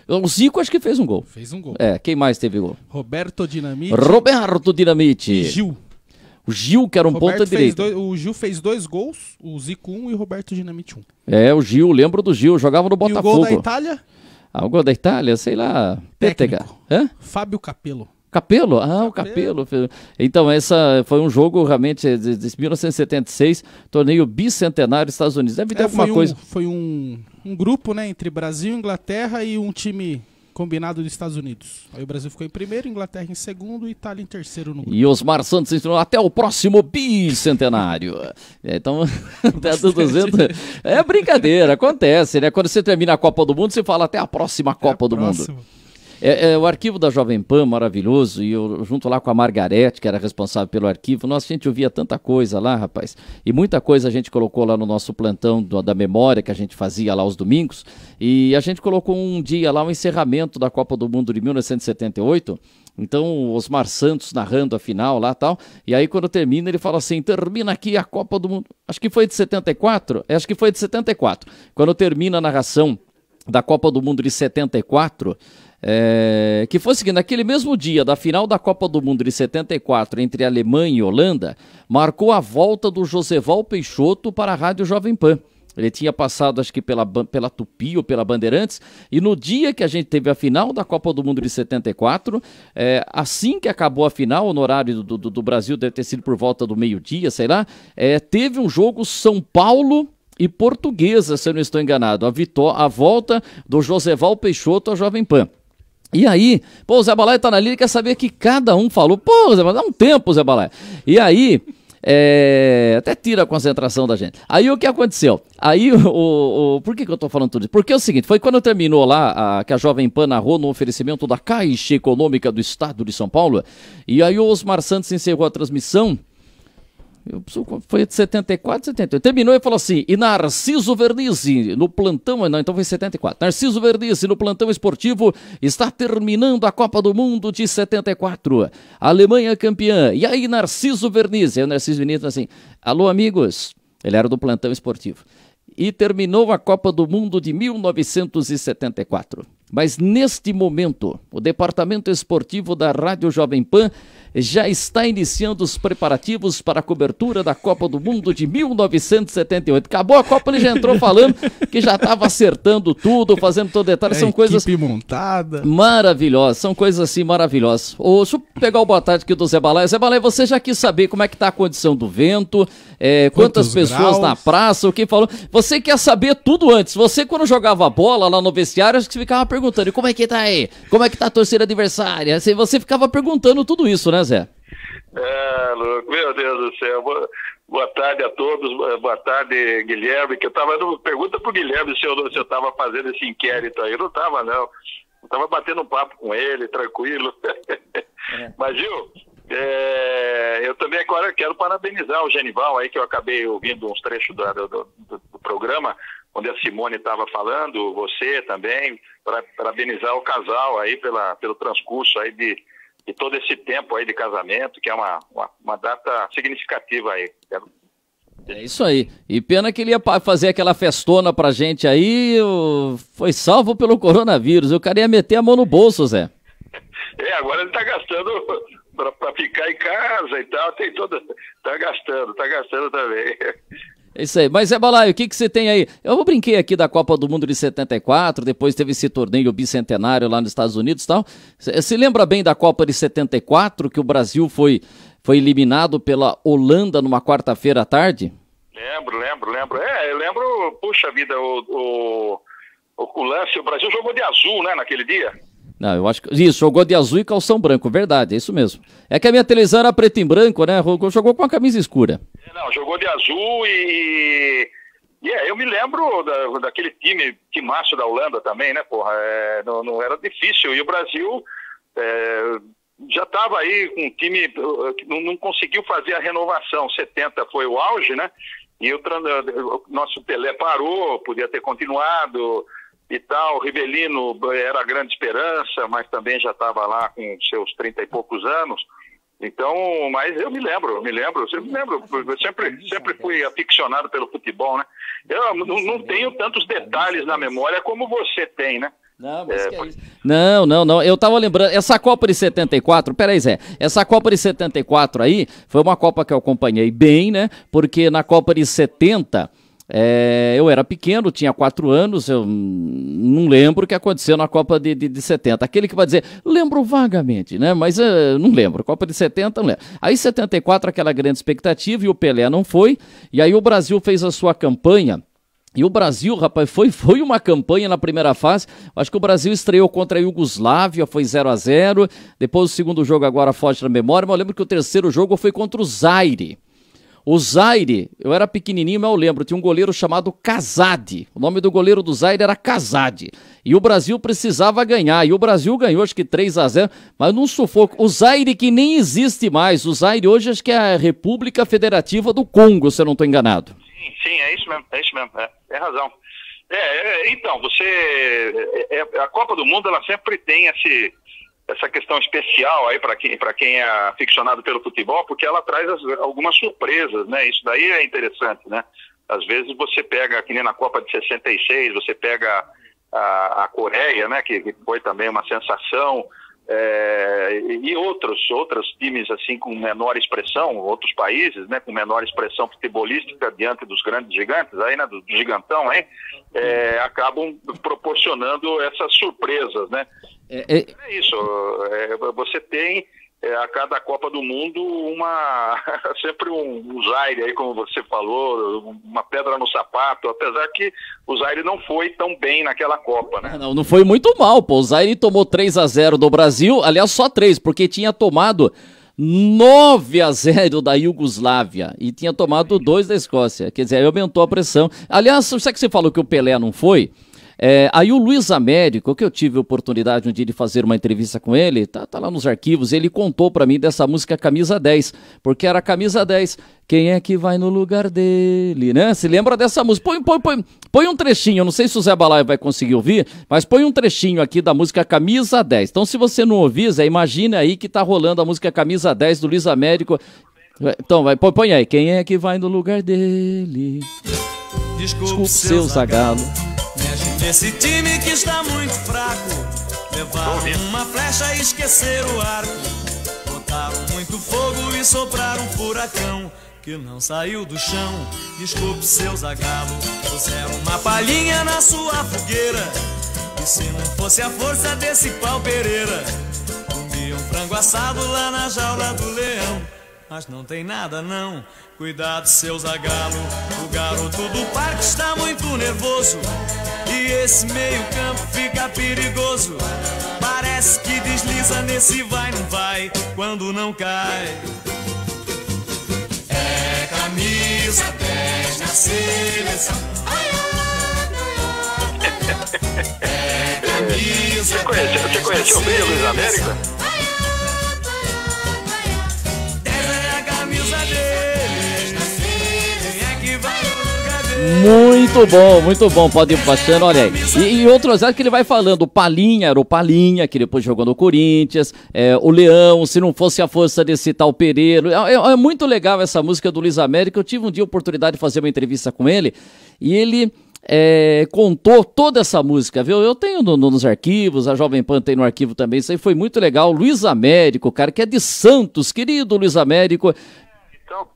O Zico acho que fez um gol. Fez um gol. Quem mais teve gol? Roberto Dinamite. E Gil. O Gil, que era um ponta direita. O Gil fez 2 gols, o Zico 1 e o Roberto Dinamite 1. O Gil, lembro do Gil, jogava no Botafogo. E o gol da Itália? O gol da Itália, sei lá, Pétega. Fábio Capello. Capello? O Capello. Então, essa foi um jogo realmente de 1976, torneio bicentenário dos Estados Unidos. Deve ter alguma coisa. Foi um grupo, né, entre Brasil, Inglaterra e um time combinado dos Estados Unidos. Aí o Brasil ficou em primeiro, Inglaterra em segundo e Itália em terceiro no grupo. E Osmar Santos ensinou até o próximo bicentenário. Então, até 200. É brincadeira, acontece, né? Quando você termina a Copa do Mundo, você fala até a próxima Copa do Mundo. O arquivo da Jovem Pan, maravilhoso, e eu junto lá com a Margarete, que era responsável pelo arquivo, nossa, a gente ouvia tanta coisa lá, rapaz, e muita coisa a gente colocou lá no nosso plantão da memória, que a gente fazia lá aos domingos, e a gente colocou um dia lá, o encerramento da Copa do Mundo de 1978, então o Osmar Santos narrando a final lá e tal, e aí quando termina ele fala assim, termina aqui a Copa do Mundo, acho que foi de 74, acho que foi de 74, quando termina a narração da Copa do Mundo de 74, que foi o seguinte, naquele mesmo dia da final da Copa do Mundo de 74 entre Alemanha e Holanda, marcou a volta do Joseval Peixoto para a Rádio Jovem Pan. Ele tinha passado, acho que pela Tupi ou pela Bandeirantes, e no dia que a gente teve a final da Copa do Mundo de 74, assim que acabou a final, no horário do Brasil, deve ter sido por volta do meio-dia, sei lá, teve um jogo São Paulo e Portuguesa, se eu não estou enganado, a volta do Joseval Peixoto à Jovem Pan. E aí, o Zé Balaio tá na linha e quer saber que cada um falou, Zé Balaio, dá um tempo, Zé Balaio. E aí, até tira a concentração da gente. Aí o que aconteceu? Aí, por que eu tô falando tudo isso? Porque é o seguinte, foi quando terminou lá, que a Jovem Pan narrou no oferecimento da Caixa Econômica do Estado de São Paulo, e aí o Osmar Santos encerrou a transmissão, foi de 74, 78. Terminou e falou assim, e Narciso Vernizzi no plantão, não, então foi 74. Narciso Vernizzi no plantão esportivo está terminando a Copa do Mundo de 74. A Alemanha campeã. E aí Narciso Vernizzi, aí o Narciso Vernizzi assim, alô amigos, ele era do plantão esportivo. E terminou a Copa do Mundo de 1974. Mas neste momento, o departamento esportivo da Rádio Jovem Pan já está iniciando os preparativos para a cobertura da Copa do Mundo de 1978. Acabou a Copa, ele já entrou falando que já estava acertando tudo, fazendo todo detalhe. São coisas montada. Maravilhosas, são coisas assim maravilhosas. Deixa eu pegar o boa tarde aqui do Zé Balaio. Zé Balaio, você já quis saber como é que está a condição do vento, quantas pessoas na praça, o que falou. Você quer saber tudo antes. Você, quando jogava bola lá no vestiário, acho que você ficava perguntando, e como é que tá aí? Como é que tá a torcida adversária? Você ficava perguntando tudo isso, né, Zé? Louco, meu Deus do céu. Boa tarde a todos, boa tarde, Guilherme, que eu estava dando pergunta pro Guilherme se eu estava fazendo esse inquérito aí. Eu não estava, não. Eu estava batendo um papo com ele, tranquilo. Mas, Gil, eu também agora quero parabenizar o Genival aí, que eu acabei ouvindo uns trechos do programa, onde a Simone estava falando, você também, para parabenizar o casal aí pelo transcurso aí de todo esse tempo aí de casamento, que é uma data significativa aí. É isso aí. E pena que ele ia fazer aquela festona pra gente aí, foi salvo pelo coronavírus. O cara ia meter a mão no bolso, Zé. Agora ele tá gastando pra ficar em casa e tal, tá gastando também. É isso aí. Mas, Zé Balaio, o que você tem aí? Eu brinquei aqui da Copa do Mundo de 74, depois teve esse torneio bicentenário lá nos Estados Unidos e tal. Você se lembra bem da Copa de 74, que o Brasil foi eliminado pela Holanda numa quarta-feira à tarde? Lembro. Eu lembro, puxa vida, o lance, o Brasil jogou de azul, né, naquele dia? Não, eu acho que isso, jogou de azul e calção branco, verdade, é isso mesmo. É que a minha televisão era preto e branco, né? Jogou com a camisa escura. Não, jogou de azul e eu me lembro daquele timaço da Holanda também, né, porra? Não era difícil. E o Brasil já estava aí com um time que não conseguiu fazer a renovação. 70 foi o auge, né? E o nosso Pelé parou, podia ter continuado e tal. O Rivelino era a grande esperança, mas também já estava lá com seus 30 e poucos anos. Então, mas eu me lembro, eu sempre fui aficionado pelo futebol, né? Eu não tenho tantos detalhes na memória como você tem, né? Não, mas que é isso? Não, eu tava lembrando, essa Copa de 74, peraí Zé, essa Copa de 74 aí, foi uma Copa que eu acompanhei bem, né? Porque na Copa de 70... eu era pequeno, tinha 4 anos, eu não lembro o que aconteceu na Copa de 70. Aquele que vai dizer, lembro vagamente, né? Mas não lembro. Copa de 70, não lembro. Aí 74, aquela grande expectativa, e o Pelé não foi. E aí o Brasil fez a sua campanha. E o Brasil, rapaz, foi uma campanha na primeira fase. Acho que o Brasil estreou contra a Iugoslávia, foi 0-0. Depois o segundo jogo agora foge da memória, mas eu lembro que o terceiro jogo foi contra o Zaire. O Zaire, eu era pequenininho, mas eu lembro, tinha um goleiro chamado Casade. O nome do goleiro do Zaire era Casade. E o Brasil precisava ganhar. E o Brasil ganhou, acho que 3-0, mas num sufoco. O Zaire que nem existe mais. O Zaire hoje acho que é a República Federativa do Congo, se eu não estou enganado. Sim, é isso mesmo. É razão. Então, a Copa do Mundo, ela sempre tem essa questão especial aí para quem é aficionado pelo futebol, porque ela traz algumas surpresas, né? Isso daí é interessante, né? Às vezes você pega, que nem na Copa de 66, você pega a Coreia, né? Que foi também uma sensação, e outros times assim com menor expressão, outros países, né? Com menor expressão futebolística diante dos grandes gigantes, aí, né? Do gigantão, aí, acabam proporcionando essas surpresas, né? É isso, você tem a cada Copa do Mundo sempre um Zaire aí, como você falou, uma pedra no sapato, apesar que o Zaire não foi tão bem naquela Copa, né? Não foi muito mal, pô. O Zaire tomou 3-0 do Brasil, aliás só 3, porque tinha tomado 9-0 da Iugoslávia e tinha tomado 2 da Escócia, quer dizer, aí aumentou a pressão. Aliás, sabe que você falou que o Pelé não foi? Aí o Luiz Américo, que eu tive a oportunidade um dia de fazer uma entrevista com ele, tá lá nos arquivos, ele contou pra mim dessa música Camisa 10, porque era a Camisa 10, quem é que vai no lugar dele, né? Se lembra dessa música? Põe um trechinho, não sei se o Zé Balaio vai conseguir ouvir, mas põe um trechinho aqui da música Camisa 10. Então se você não ouvir, Zé, imagine aí que tá rolando a música Camisa 10 do Luiz Américo. Então, põe aí, quem é que vai no lugar dele? Desculpe, seu Zagallo. Esse time que está muito fraco, levaram uma flecha e esqueceram o arco, botaram muito fogo e sopraram um furacão que não saiu do chão. Desculpe, seu Zagallo, puseram uma palhinha na sua fogueira, e se não fosse a força desse pau Pereira, comiam frango assado lá na jaula do leão. Mas não tem nada não, cuidado, seu Zagallo, o garoto do parque está muito nervoso, e esse meio campo fica perigoso. Parece que desliza nesse vai não vai, quando não cai. É camisa camisa 10 na seleção. Você conheceu bem o Luiz América? 10 é a camisa dele. Quem é que vai no lugar dele? Muito bom, pode ir baixando, olha aí. E outros que ele vai falando, o Palinha, era o Palinha, que depois jogou no Corinthians, o Leão, se não fosse a força desse tal Pereiro. É muito legal essa música do Luiz América. Eu tive um dia a oportunidade de fazer uma entrevista com ele, e ele contou toda essa música, viu? Eu tenho nos arquivos, a Jovem Pan tem no arquivo também, isso aí foi muito legal. Luiz Américo, cara, que é de Santos, querido Luiz Américo. Então,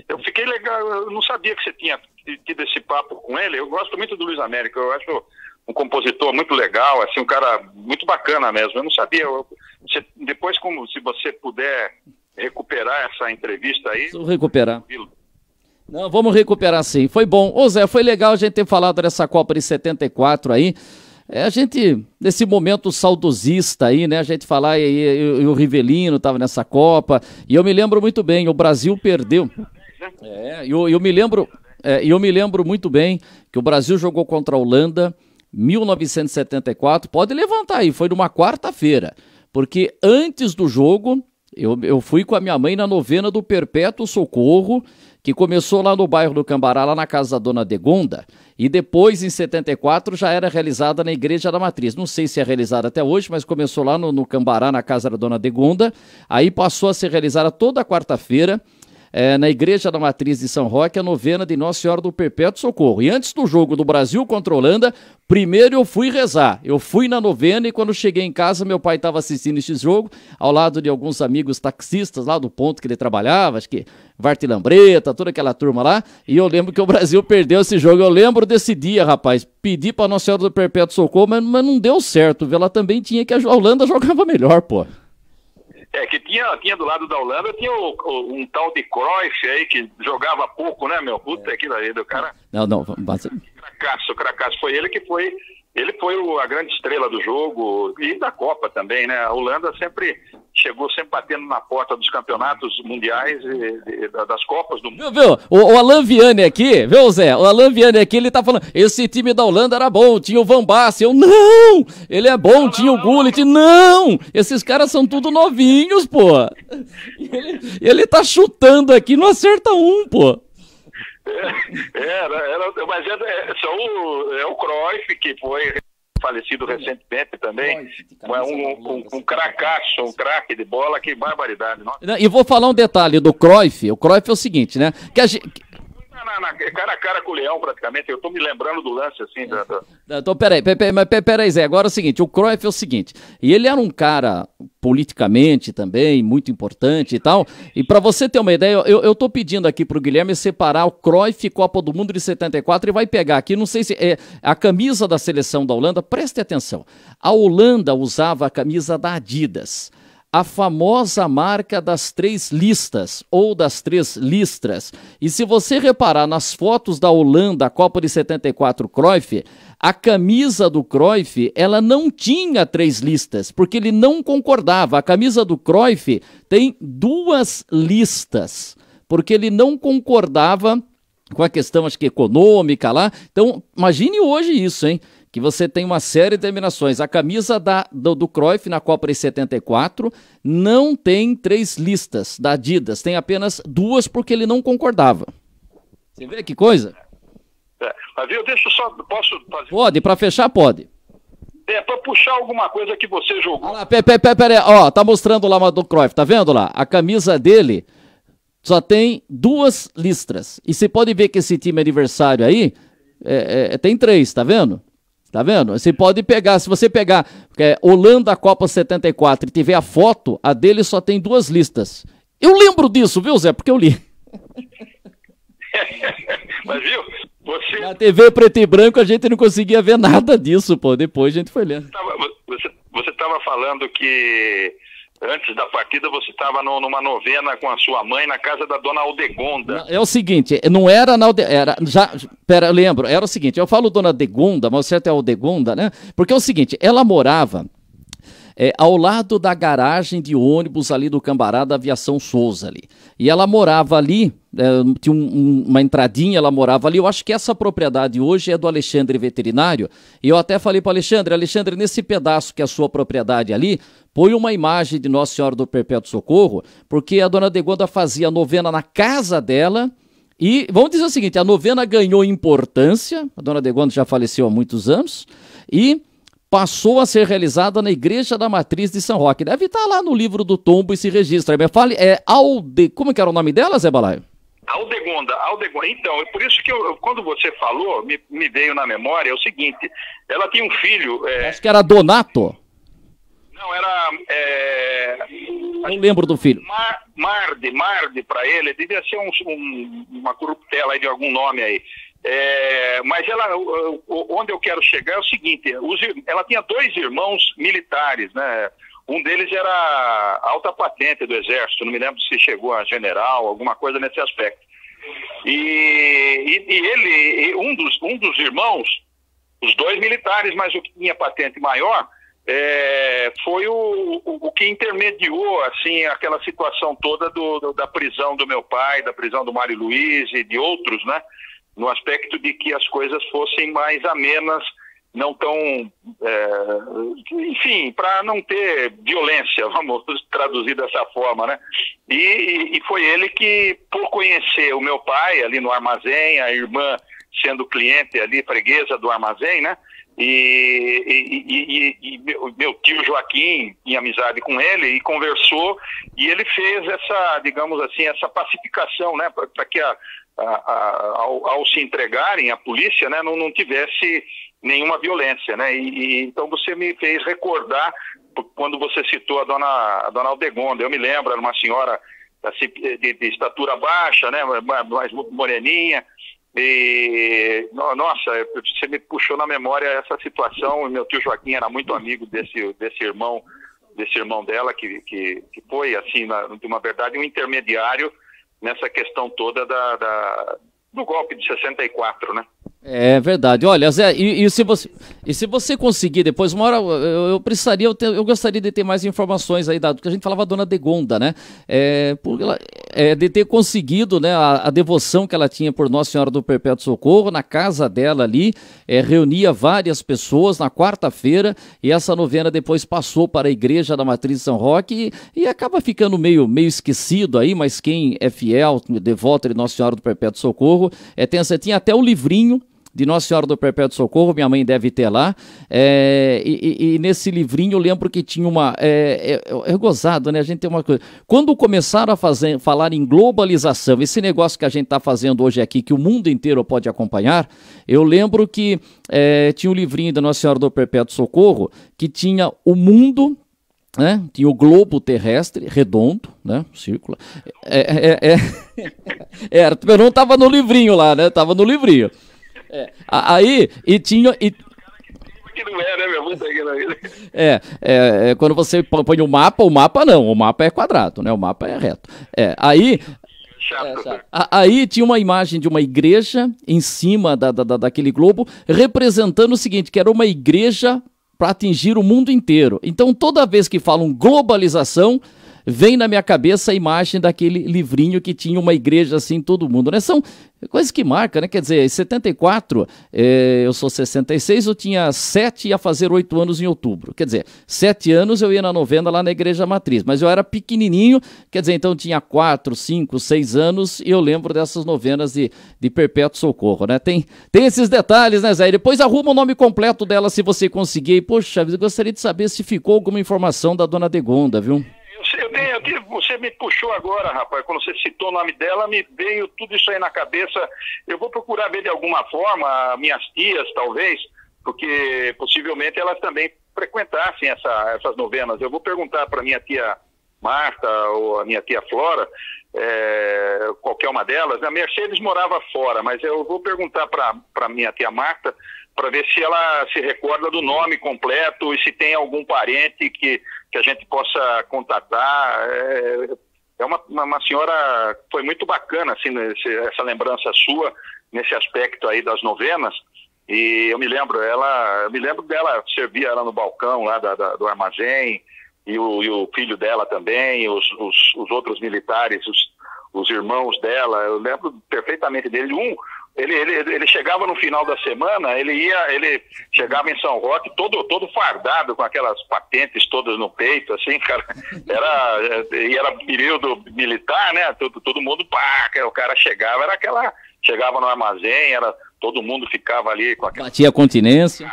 eu fiquei legal, eu não sabia que você tinha tido esse papo com ele. Eu gosto muito do Luiz Américo, eu acho um compositor muito legal, assim, um cara muito bacana mesmo. Eu não sabia, depois, se você puder recuperar essa entrevista aí... Vou recuperar. Não, vamos recuperar sim. Foi bom. Ô Zé, foi legal a gente ter falado dessa Copa de 74 aí. A gente, nesse momento saudosista aí, né? A gente falar, e o Rivelino estava nessa Copa. E eu me lembro muito bem, o Brasil perdeu. Eu me lembro muito bem que o Brasil jogou contra a Holanda, 1974. Pode levantar aí, foi numa quarta-feira. Porque antes do jogo, eu fui com a minha mãe na novena do Perpétuo Socorro, que começou lá no bairro do Cambará, lá na casa da Dona Degonda, e depois, em 74, já era realizada na Igreja da Matriz. Não sei se é realizada até hoje, mas começou lá no Cambará, na casa da Dona Degonda, aí passou a ser realizada toda quarta-feira, na Igreja da Matriz de São Roque, a novena de Nossa Senhora do Perpétuo Socorro. E antes do jogo do Brasil contra a Holanda, primeiro eu fui rezar. Eu fui na novena e quando cheguei em casa, meu pai estava assistindo esse jogo, ao lado de alguns amigos taxistas lá do ponto que ele trabalhava, acho que Varte Lambreta, toda aquela turma lá, e eu lembro que o Brasil perdeu esse jogo. Eu lembro desse dia, rapaz, pedi para Nossa Senhora do Perpétuo Socorro, mas não deu certo, viu? Ela também tinha que a Holanda jogava melhor, pô. Que tinha do lado da Holanda, tinha um tal de Cruyff aí, que jogava pouco, né, meu? Puta, aquilo aí do cara... Não, Cracaço, foi ele que foi... Ele foi a grande estrela do jogo e da Copa também, né? A Holanda chegou sempre batendo na porta dos campeonatos mundiais e das Copas do Mundo. Viu? O Alain Vianney aqui, viu, Zé? O Alain Vianney aqui, ele tá falando, esse time da Holanda era bom, tinha o Van Basten. Não! Ele é bom, tinha o Gullit. Não! Esses caras são tudo novinhos, pô. Ele tá chutando aqui, não acerta um, pô. Mas é o Cruyff, que foi falecido recentemente também, um cracaço, um craque de bola, que barbaridade. E vou falar um detalhe do Cruyff. O Cruyff é o seguinte, né? Cara a cara com o Leão, praticamente. Eu tô me lembrando do lance, assim. Então, peraí, Zé. Agora é o seguinte, o Cruyff é o seguinte, e ele era um cara politicamente também, muito importante e tal, e pra você ter uma ideia, eu tô pedindo aqui pro Guilherme separar o Cruyff Copa do Mundo de 74 e vai pegar aqui, não sei se é a camisa da seleção da Holanda, preste atenção, a Holanda usava a camisa da Adidas, a famosa marca das 3 listas, ou das 3 listras. E se você reparar nas fotos da Holanda, a Copa de 74 Cruyff, a camisa do Cruyff, ela não tinha 3 listas, porque ele não concordava. A camisa do Cruyff tem 2 listas, porque ele não concordava com a questão, acho que econômica lá. Então, imagine hoje isso, hein? Que você tem uma série de terminações. A camisa do Cruyff na Copa de 74 não tem 3 listas da Adidas, tem apenas 2 porque ele não concordava. Você vê que coisa? Mas eu posso fazer... Pode, pra fechar pode. Pra puxar alguma coisa que você jogou. Olha lá, pera, ó, tá mostrando lá uma do Cruyff, tá vendo lá? A camisa dele só tem 2 listras. E você pode ver que esse time adversário aí tem 3, tá vendo? Tá vendo? Você pode pegar, se você pegar Holanda Copa 74 e tiver a foto, a dele só tem 2 listas. Eu lembro disso, viu, Zé? Porque eu li. Mas viu? Na TV preto e branco a gente não conseguia ver nada disso, pô. Depois a gente foi lendo. Você estava falando que antes da partida você estava numa novena com a sua mãe na casa da Dona Aldegonda. É o seguinte, não era na Aldegonda, eu lembro, era o seguinte, eu falo Dona Degonda, mas o certo é Aldegonda, né? Porque é o seguinte, ela morava ao lado da garagem de ônibus ali do Cambará da Aviação Souza ali. E ela morava ali, tinha uma entradinha, ela morava ali. Eu acho que essa propriedade hoje é do Alexandre Veterinário. E eu até falei para Alexandre, nesse pedaço que é a sua propriedade ali, põe uma imagem de Nossa Senhora do Perpétuo Socorro, porque a dona Degonda fazia a novena na casa dela. E vamos dizer o seguinte, a novena ganhou importância, a dona Degonda já faleceu há muitos anos, e passou a ser realizada na Igreja da Matriz de São Roque. Deve estar lá no livro do tombo esse registro. Me fale, como que era o nome dela, Zé Balaio? Aldegonda. Então, é por isso que quando você falou, me veio na memória o seguinte, ela tinha um filho... Acho que era Donato. Não, era... Não lembro do filho. Marde para ele, devia ser uma corruptela aí de algum nome aí. Mas ela, onde eu quero chegar é o seguinte, ela tinha 2 irmãos militares, né? Um deles era alta patente do Exército, não me lembro se chegou a general, alguma coisa nesse aspecto. E ele, um dos irmãos, os 2 militares, mas o que tinha patente maior, foi o que intermediou assim, aquela situação toda da prisão do meu pai, da prisão do Mário Luiz e de outros, né? No aspecto de que as coisas fossem mais amenas, não tão... enfim, para não ter violência, vamos traduzir dessa forma, né? E foi ele que, por conhecer o meu pai ali no armazém, a irmã sendo cliente ali, freguesa do armazém, né? E meu tio Joaquim tinha amizade com ele e conversou, e ele fez essa, digamos assim, essa pacificação, né? Para que ao se entregarem à polícia, né, não tivesse nenhuma violência, né? Então você me fez recordar quando você citou a dona Aldegonda. Eu me lembro, era uma senhora assim, de estatura baixa, né, mais moreninha. E nossa, você me puxou na memória essa situação. Meu tio Joaquim era muito amigo desse irmão dela que foi assim, de uma verdade, um intermediário nessa questão toda do golpe de 64, né? É verdade. Olha, Zé, e se você conseguir depois, uma hora eu gostaria de ter mais informações aí, porque a gente falava da dona Degonda, né? De ter conseguido, né, a devoção que ela tinha por Nossa Senhora do Perpétuo Socorro, na casa dela ali, reunia várias pessoas na quarta-feira, e essa novena depois passou para a Igreja da Matriz de São Roque e acaba ficando meio esquecido aí, mas quem é fiel, devoto de Nossa Senhora do Perpétuo Socorro, tinha até o livrinho de Nossa Senhora do Perpétuo Socorro, minha mãe deve ter lá, e nesse livrinho eu lembro que tinha gozado, né? A gente tem uma coisa, quando começaram a falar em globalização, esse negócio que a gente está fazendo hoje aqui, que o mundo inteiro pode acompanhar, eu lembro que tinha um livrinho da Nossa Senhora do Perpétuo Socorro, que tinha o mundo, né? Tinha o globo terrestre, redondo, né? Círculo. Eu não estava no livrinho lá, né? Estava no livrinho. Aí, e tinha... Que não é, né, meu? Quando você põe o mapa não, o mapa é quadrado, né? O mapa é reto. Aí tinha uma imagem de uma igreja em cima daquele globo, representando o seguinte, que era uma igreja para atingir o mundo inteiro. Então, toda vez que falam globalização, vem na minha cabeça a imagem daquele livrinho que tinha uma igreja assim, todo mundo, né? São coisas que marcam, né? Quer dizer, em 74, eu sou 66, eu tinha 7 e ia fazer 8 anos em outubro. Quer dizer, 7 anos eu ia na novena lá na Igreja Matriz, mas eu era pequenininho, quer dizer, então eu tinha 4, 5, 6 anos e eu lembro dessas novenas de Perpétuo Socorro, né? Tem esses detalhes, né, Zé? E depois arruma o nome completo dela se você conseguir. E, poxa, eu gostaria de saber se ficou alguma informação da dona Degonda, viu? Você me puxou agora, rapaz, quando você citou o nome dela, me veio tudo isso aí na cabeça. Eu vou procurar ver de alguma forma, minhas tias talvez, porque possivelmente elas também frequentassem essas novenas. Eu vou perguntar para minha tia Marta ou a minha tia Flora, qualquer uma delas. A Mercedes morava fora, mas eu vou perguntar para minha tia Marta para ver se ela se recorda do nome completo e se tem algum parente que a gente possa contatar. É uma senhora, foi muito bacana assim, essa lembrança sua nesse aspecto aí das novenas. E eu me lembro dela, servia ela no balcão lá do armazém, e o filho dela também, os outros militares, os irmãos dela, eu lembro perfeitamente dele. Ele chegava no final da semana, ele chegava em São Roque todo fardado, com aquelas patentes todas no peito, assim, cara. Era período militar, né? Todo mundo, pá, o cara chegava, chegava no armazém, todo mundo ficava ali com aquela... Batia a continência.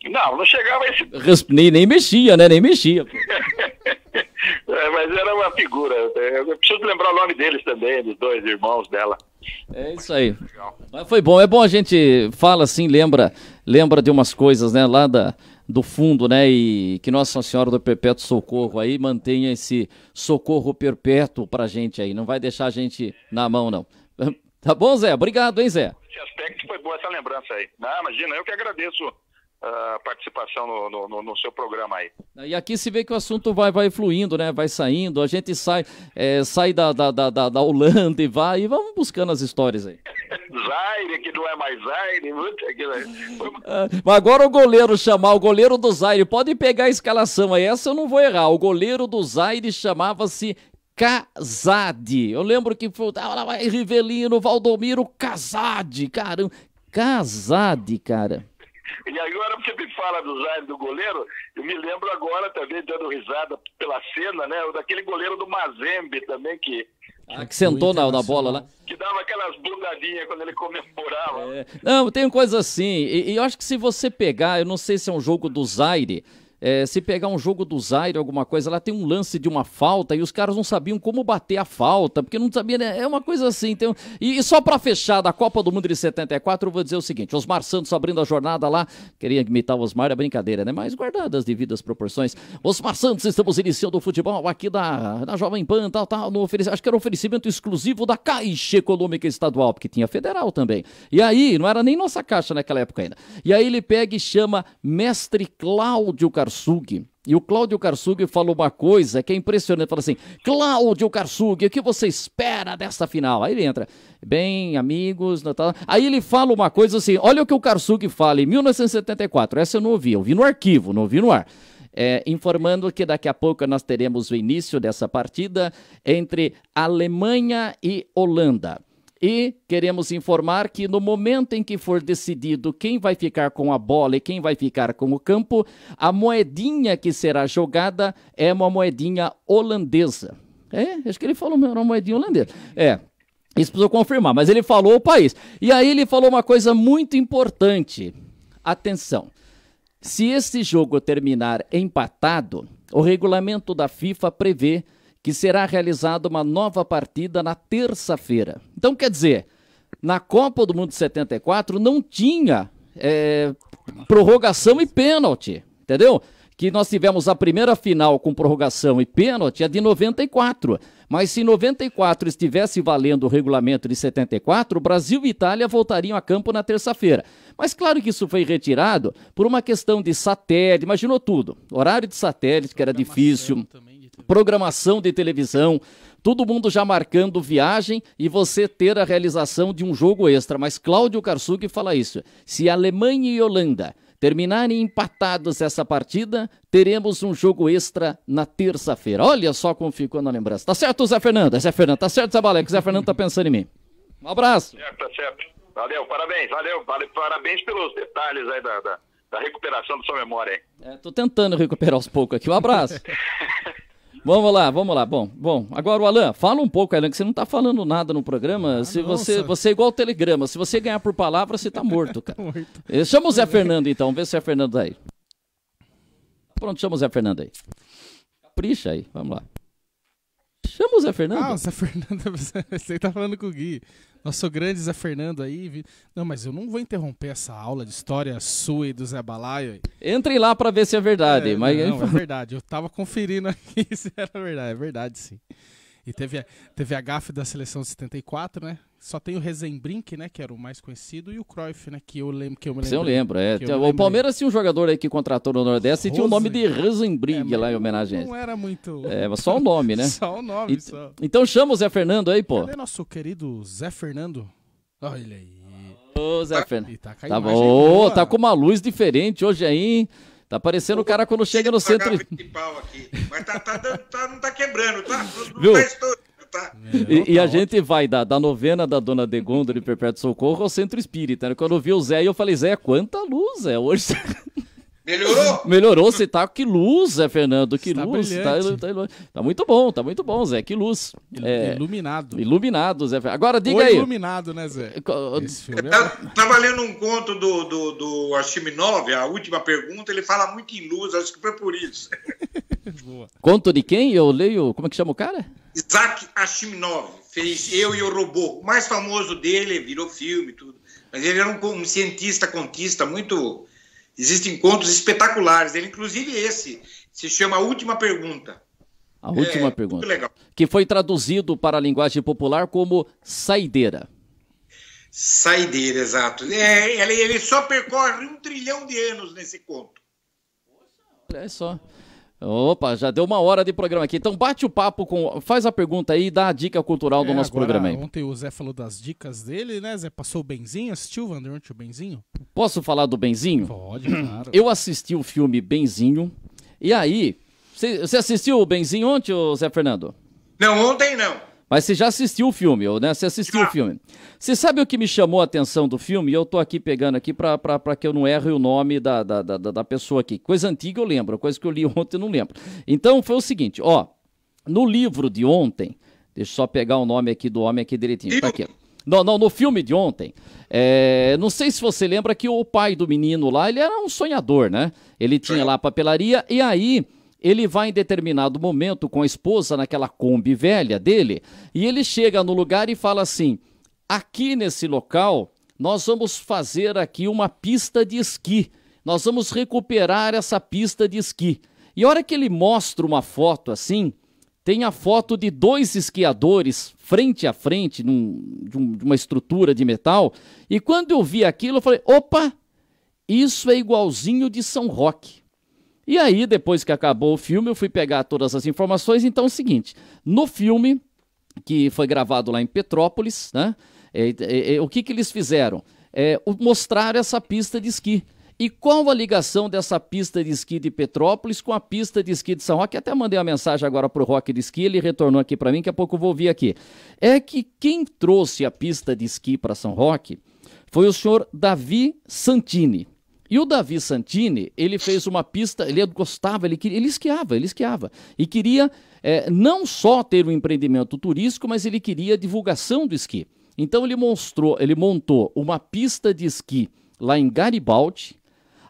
Não chegava esse... Nem mexia, né? Nem mexia. Mas era uma figura. Eu preciso lembrar o nome deles também, dos dois irmãos dela. É isso aí. Mas foi bom. É bom a gente fala assim, lembra de umas coisas, né? Lá do fundo, né? E que Nossa Senhora do Perpétuo Socorro aí mantenha esse socorro perpétuo pra gente aí. Não vai deixar a gente na mão, não. Tá bom, Zé? Obrigado, hein, Zé? Esse aspecto foi boa, essa lembrança aí. Não, imagina, eu que agradeço a participação no seu programa aí. E aqui se vê que o assunto vai fluindo, né? Vai saindo, a gente sai da Holanda e vamos buscando as histórias aí. Zaire, que não é mais Zaire. Mas agora o goleiro do Zaire, pode pegar a escalação aí, essa eu não vou errar. O goleiro do Zaire chamava-se Casade. Eu lembro que foi Rivelino, Valdomiro, Casade, caramba. Casade, cara. E agora você me fala do Zaire, do goleiro, eu me lembro agora também, dando risada pela cena, né? Daquele goleiro do Mazembe também, que sentou na bola lá. Que dava aquelas bundadinhas quando ele comemorava. Não, tem coisa assim, e eu acho que se você pegar, eu não sei se é um jogo do Zaire, se pegar um jogo do Zaire, alguma coisa, lá tem um lance de uma falta e os caras não sabiam como bater a falta, porque não sabia, né? É uma coisa assim. Então, e só pra fechar da Copa do Mundo de 74, eu vou dizer o seguinte, Osmar Santos abrindo a jornada lá, queria imitar o Osmar, é brincadeira, né? Mas guardadas as devidas proporções. Osmar Santos, estamos iniciando o futebol aqui da Jovem Pan, tal, acho que era um oferecimento exclusivo da Caixa Econômica Estadual, porque tinha federal também. E aí, não era nem nossa caixa naquela época ainda. E aí ele pega e chama Mestre Cláudio Karsug. E o Cláudio Karsug falou uma coisa que é impressionante, fala assim, Cláudio Karsug, o que você espera dessa final? Aí ele entra, bem, amigos, Natal. Aí ele fala uma coisa assim, olha o que o Karsug fala em 1974, essa eu não ouvi, eu vi no arquivo, não ouvi no ar. Informando que daqui a pouco nós teremos o início dessa partida entre Alemanha e Holanda. E queremos informar que no momento em que for decidido quem vai ficar com a bola e quem vai ficar com o campo, a moedinha que será jogada é uma moedinha holandesa. Acho que ele falou uma moedinha holandesa. Isso precisa confirmar, mas ele falou o país. E aí ele falou uma coisa muito importante. Atenção, se esse jogo terminar empatado, o regulamento da FIFA prevê que será realizada uma nova partida na terça-feira. Então, quer dizer, na Copa do Mundo de 74 não tinha prorrogação e pênalti, entendeu? Que nós tivemos a primeira final com prorrogação e pênalti, a de 94. Mas se 94 estivesse valendo o regulamento de 74, Brasil e Itália voltariam a campo na terça-feira. Mas claro que isso foi retirado por uma questão de satélite, imaginou tudo. Horário de satélite, que era difícil, programação de televisão, todo mundo já marcando viagem e você ter a realização de um jogo extra. Mas Cláudio Karsug fala isso, se Alemanha e Holanda terminarem empatados essa partida, teremos um jogo extra na terça-feira. Olha só como ficou na lembrança. Tá certo, Zé Fernando? Zé Fernando, tá certo, Zé Baleco? Zé Fernando tá pensando em mim. Um abraço. Tá certo. Valeu, parabéns, parabéns pelos detalhes aí da recuperação da sua memória aí. Tô tentando recuperar aos poucos aqui. Um abraço. Vamos lá. Bom, agora o Alan, fala um pouco, Alan, que você não tá falando nada no programa. Se você é igual o Telegrama, se você ganhar por palavra, você tá morto, cara. Chama o Zé Fernando, então, vamos ver se o Zé Fernando tá aí. Pronto, chama o Zé Fernando aí. Capricha aí, vamos lá. Chama o Zé Fernando. O Zé Fernando, você tá falando com o Gui. Nosso grande Zé Fernando aí. Não, mas eu não vou interromper essa aula de história sua e do Zé Balaio. Entrem lá pra ver se é verdade. Não, é verdade. Eu tava conferindo aqui se era verdade. É verdade, sim. E teve a gafe da seleção de 74, né? Só tem o Rezenbrink, né? Que era o mais conhecido, e o Cruyff, né? Que eu me lembro. Eu lembro, o Palmeiras tinha um jogador aí que contratou no Nordeste e tinha o nome de Rezenbrink lá em homenagem a ele. Não era muito... mas só o nome, né? Só o nome, só. Então chama o Zé Fernando aí, pô. Cadê nosso querido Zé Fernando? Olha ele aí. Ô, Zé Fernando. Tá bom, tá com uma luz diferente hoje aí. Tá parecendo o cara quando chega no centro... Aqui, mas não tá quebrando, tá? Viu? tá? E a gente vai da novena da Dona Degonda de Perpétuo Socorro ao Centro Espírita, né? Quando eu vi o Zé, eu falei, Zé, quanta luz, Zé, hoje... Melhorou? Melhorou, você tá, que luz, Zé Fernando, que Está luz, brilhante. tá muito bom, Zé, que luz. Iluminado. Iluminado, Zé Fernando. Agora, diga Ou aí. iluminado, né, Zé? Esse filme Tava lendo um conto do Asimov, a última pergunta, ele fala muito em luz, acho que foi por isso. Boa. Conto de quem? Eu leio, como é que chama o cara? Isaac Asimov fez Eu e o Robô. O mais famoso dele, virou filme e tudo. Mas ele era um cientista, contista, muito... Existem contos espetaculares. Ele, inclusive esse, se chama A Última Pergunta. A última pergunta. Muito legal. Que foi traduzido para a linguagem popular como saideira. Saideira, exato. Ele só percorre 1 trilhão de anos nesse conto. Olha só. Opa, já deu 1 hora de programa aqui. Então bate o papo com... Faz a pergunta aí e dá a dica cultural do nosso programa aí. Ontem o Zé falou das dicas dele, né, Zé? Passou o Benzinho, assistiu o Wander ontem o Benzinho? Posso falar do Benzinho? Pode, claro. Eu assisti o filme Benzinho. E aí... Você assistiu o Benzinho ontem, ô Zé Fernando? Não, ontem não. Mas você já assistiu o filme, né? Você assistiu o filme. Você sabe o que me chamou a atenção do filme? Eu tô aqui pegando aqui pra que eu não erre o nome da pessoa aqui. Coisa antiga eu lembro, coisa que eu li ontem eu não lembro. Então foi o seguinte, ó. No livro de ontem, deixa eu só pegar o nome aqui do homem aqui direitinho. Tá aqui. Não, no filme de ontem, não sei se você lembra que o pai do menino lá, ele era um sonhador, né? Ele tinha lá a papelaria e aí... Ele vai em determinado momento com a esposa naquela Kombi velha dele e ele chega no lugar e fala assim, aqui nesse local nós vamos fazer aqui uma pista de esqui, nós vamos recuperar essa pista de esqui. E a hora que ele mostra uma foto assim, tem a foto de 2 esquiadores frente a frente de uma estrutura de metal e quando eu vi aquilo eu falei, opa, isso é igualzinho de São Roque. E aí, depois que acabou o filme, eu fui pegar todas as informações. Então é o seguinte, no filme, que foi gravado lá em Petrópolis, né? O que eles fizeram? Mostraram essa pista de esqui. E qual a ligação dessa pista de esqui de Petrópolis com a pista de esqui de São Roque? Até mandei uma mensagem agora pro Roque de Esqui, ele retornou aqui para mim, daqui a pouco eu vou ouvir aqui. É que quem trouxe a pista de esqui para São Roque foi o senhor Davi Santini. E o Davi Santini, ele fez uma pista, ele gostava, ele esquiava. E queria não só ter um empreendimento turístico, mas ele queria divulgação do esqui. Então ele montou uma pista de esqui lá em Garibaldi,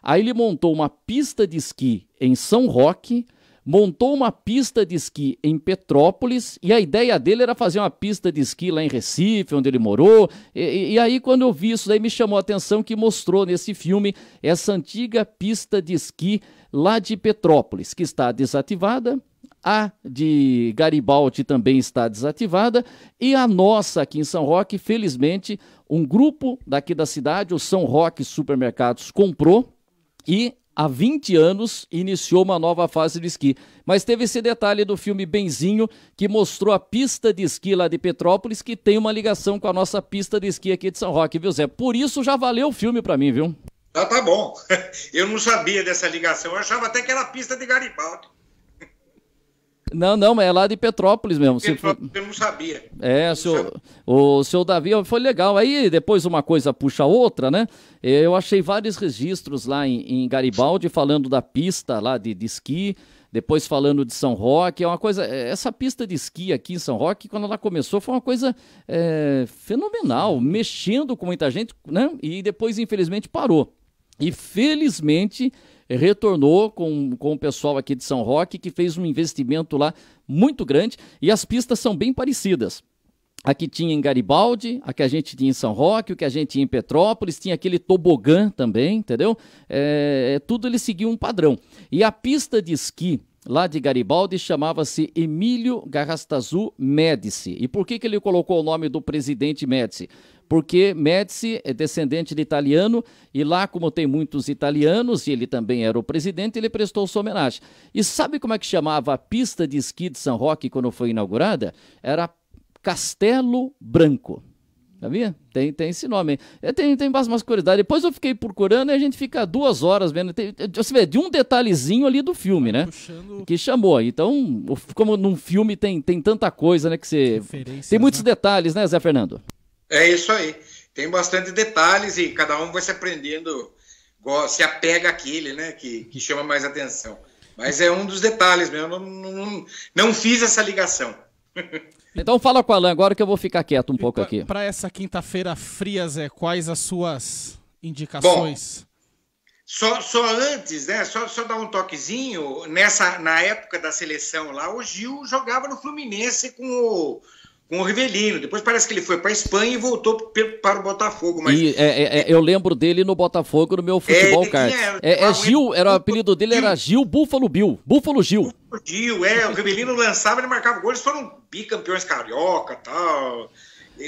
aí ele montou uma pista de esqui em São Roque, montou uma pista de esqui em Petrópolis e a ideia dele era fazer uma pista de esqui lá em Recife, onde ele morou. E aí quando eu vi isso, daí me chamou a atenção que mostrou nesse filme essa antiga pista de esqui lá de Petrópolis, que está desativada. A de Garibaldi também está desativada e a nossa aqui em São Roque, felizmente, um grupo daqui da cidade, o São Roque Supermercados, comprou e há 20 anos iniciou uma nova fase de esqui. Mas teve esse detalhe do filme Benzinho, que mostrou a pista de esqui lá de Petrópolis, que tem uma ligação com a nossa pista de esqui aqui de São Roque, viu, Zé? Por isso já valeu o filme pra mim, viu? Ah, tá bom. Eu não sabia dessa ligação, eu achava até que era a pista de Garibaldi. Não, mas é lá de Petrópolis mesmo. Eu não sabia. O seu Davi foi legal. Aí depois uma coisa puxa a outra, né? Eu achei vários registros lá em Garibaldi falando da pista lá de esqui, depois falando de São Roque. É uma coisa. Essa pista de esqui aqui em São Roque, quando ela começou, foi uma coisa fenomenal, mexendo com muita gente, né? E depois, infelizmente, parou. E felizmente retornou com o pessoal aqui de São Roque, que fez um investimento lá muito grande, e as pistas são bem parecidas. A que tinha em Garibaldi, a que a gente tinha em São Roque, o que a gente tinha em Petrópolis, tinha aquele tobogã também, entendeu? Tudo ele seguiu um padrão. E a pista de esqui lá de Garibaldi chamava-se Emílio Garrastazu Médici. E por que ele colocou o nome do presidente Médici? Porque Médici é descendente de italiano e lá, como tem muitos italianos, e ele também era o presidente, ele prestou sua homenagem. E sabe como é que chamava a pista de esqui de São Roque quando foi inaugurada? Era Castelo Branco. Sabia? Tem esse nome. Tem umas curiosidades. Depois eu fiquei procurando e a gente fica 2 horas vendo. Você vê, de um detalhezinho ali do filme, né? Que chamou. Então, como num filme tem tanta coisa, né? Que você. Tem muitos detalhes, né, Zé Fernando? É isso aí. Tem bastante detalhes e cada um vai se aprendendo, se apega àquele, né? Que chama mais atenção. Mas é um dos detalhes mesmo. Não fiz essa ligação. Então fala com o Alan agora que eu vou ficar quieto um pouco aqui. Para essa quinta-feira fria, Zé, quais as suas indicações? Bom, só antes, né? Só dar um toquezinho. Na época da seleção lá, o Gil jogava no Fluminense com o Rivelino. Depois parece que ele foi para a Espanha e voltou para o Botafogo. Mas... eu lembro dele no Botafogo, no meu futebol kart. Gil, o apelido dele era Gil Búfalo Bill. Búfalo Gil. O Rivelino lançava, ele marcava gol, eles foram bicampeões carioca e tal.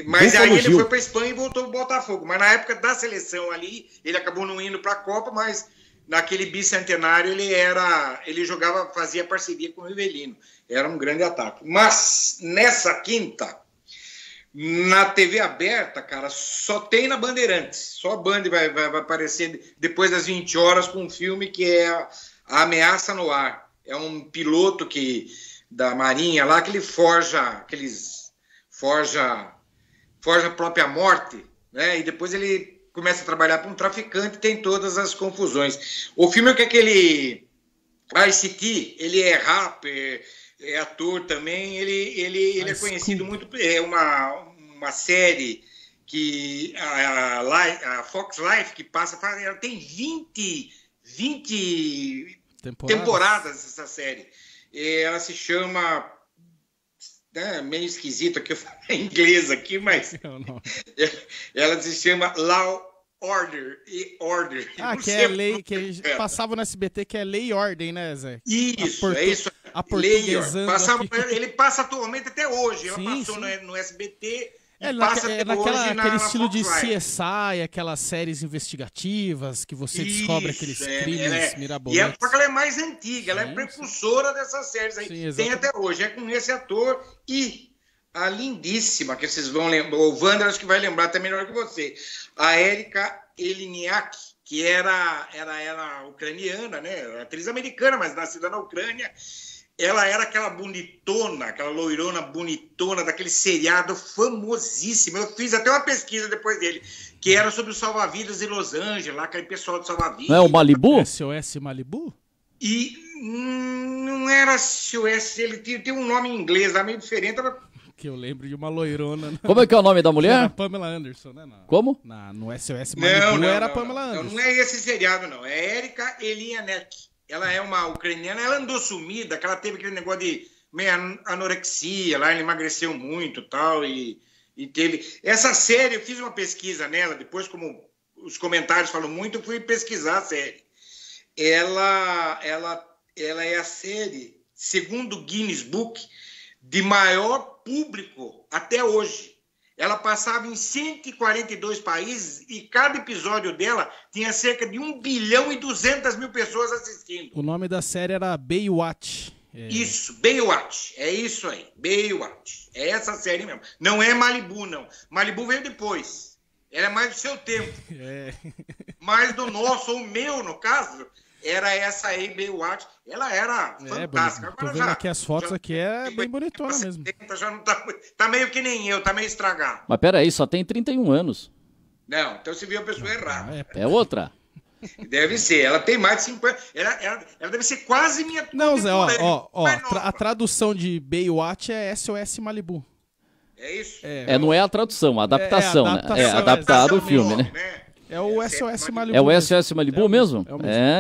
Mas Búfalo aí ele foi para a Espanha e voltou para o Botafogo. Mas na época da seleção ali, ele acabou não indo para a Copa, mas naquele bicentenário ele jogava, fazia parceria com o Rivelino. Era um grande ataque. Mas nessa quinta, na TV aberta, cara, só tem na Bandeirantes. Só a Band vai aparecer depois das 20 horas com um filme que é A Ameaça no Ar. É um piloto da Marinha lá que ele forja a própria morte, né? E depois ele começa a trabalhar para um traficante, tem todas as confusões. O filme é que aquele Ice-T, ele é rapper, é ator também, ele é conhecido muito, é uma série que a Fox Life que passa, ela tem 20 temporadas essa série. Ela se chama, meio esquisito aqui, eu falo em inglês aqui, mas não. Ela se chama Law, Order e Order. Que é a lei que passava no SBT, que é Lei e Ordem, né, Zé? Isso, é isso. A portuguesando ele passa atualmente até hoje. Ela passou no SBT. Aquele estilo de CSI, aquelas séries investigativas que você descobre aqueles crimes mirabolantes. Porque ela é mais antiga, ela é precursora dessas séries aí. Sim, tem até hoje. É com esse ator e a lindíssima, que vocês vão lembrar, o Wander acho que vai lembrar até melhor que você, a Erika Eleniak, que era ucraniana, né? Atriz americana, mas nascida na Ucrânia. Ela era aquela bonitona, aquela loirona bonitona daquele seriado famosíssimo. Eu fiz até uma pesquisa depois dele, que era sobre os salva-vidas em Los Angeles, lá aquele pessoal do salva-vidas. Não é o Malibu? SOS Malibu? E não era SOS, ele tem um nome em inglês lá meio diferente. Que eu lembro de uma loirona. Como é que é o nome da mulher? Era Pamela Anderson, né? Como? No SOS Malibu era Pamela Anderson. Não é esse seriado, não. É Erika Eleniak. Ela é uma ucraniana, ela andou sumida, que ela teve aquele negócio de meio anorexia, lá ela emagreceu muito tal, e teve... Essa série, eu fiz uma pesquisa nela, depois como os comentários falam muito, eu fui pesquisar a série. Ela é a série, segundo o Guinness Book, de maior público até hoje. Ela passava em 142 países e cada episódio dela tinha cerca de 1 bilhão e 200 mil pessoas assistindo. O nome da série era Baywatch. Isso, Baywatch. É isso aí, Baywatch. É essa série mesmo. Não é Malibu, não. Malibu veio depois. Ela é mais do seu tempo. Mais do nosso, ou meu, no caso... Era essa aí, Baywatch. Ela era fantástica. Tô vendo aqui as fotos, aqui é bem bonitona mesmo. Já não tá meio que nem eu, tá meio estragado. Mas peraí, só tem 31 anos. Não, então você viu a pessoa errada. É outra. Deve ser, ela tem mais de 50. Ela deve ser quase minha. Não, Zé, a tradução de Baywatch é SOS Malibu. É isso? Não é a tradução, a adaptação, né? É adaptado o filme, né? É o SOS Malibu. É o SOS Malibu mesmo?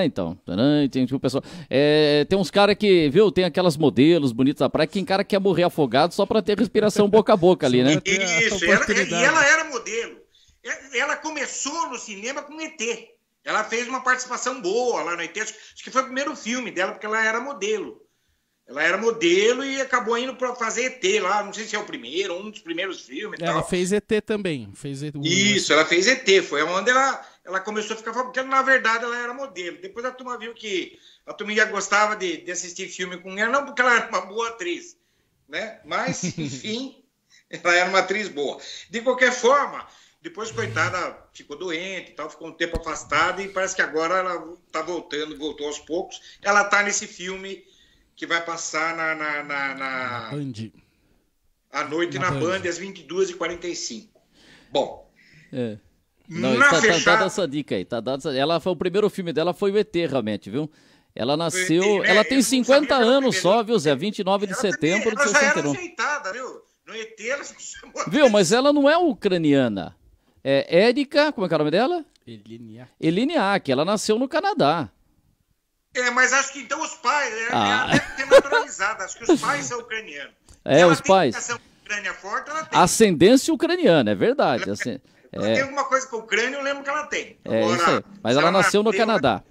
Então. Tem o pessoal. Tem uns caras que, viu, tem aquelas modelos bonitas da praia que tem cara que quer morrer afogado só pra ter respiração boca a boca ali, né? Isso, e ela era modelo. Ela começou no cinema com ET. Ela fez uma participação boa lá no ET. Acho que foi o primeiro filme dela, porque ela era modelo. Ela era modelo e acabou indo para fazer ET lá. Não sei se é o primeiro, um dos primeiros filmes. Ela fez ET também. Isso, ela fez ET. Foi onde ela começou a ficar famosa, porque na verdade ela era modelo. Depois a turma viu que a turma já gostava de assistir filme com ela, não porque ela era uma boa atriz, né? Mas, enfim, Ela era uma atriz boa. De qualquer forma, depois, coitada, ficou doente e tal, ficou um tempo afastada e parece que agora ela está voltou aos poucos. Ela está nesse filme que vai passar na Band. À noite na Band, às 22h45. Bom. Não, tá dada essa dica aí. Tá dada o primeiro filme dela foi o ET, realmente, viu? Ela nasceu... Ela tem 50 anos só, viu, Zé? 29 de setembro de 61. Ela já era ajeitada, viu? No ET ela se chamou... Viu, mas ela não é ucraniana. É Érica, como é que é o nome dela? Eliniak. Ela nasceu no Canadá. Mas acho que então os pais... Ela deve ter naturalizado. Acho que os pais são ucranianos. Os pais. Ucrânia forte, ela tem. Ascendência ucraniana, é verdade. Ela tem alguma coisa com a Ucrânia, eu lembro que ela tem. Agora, isso aí. Mas ela nasceu no Canadá.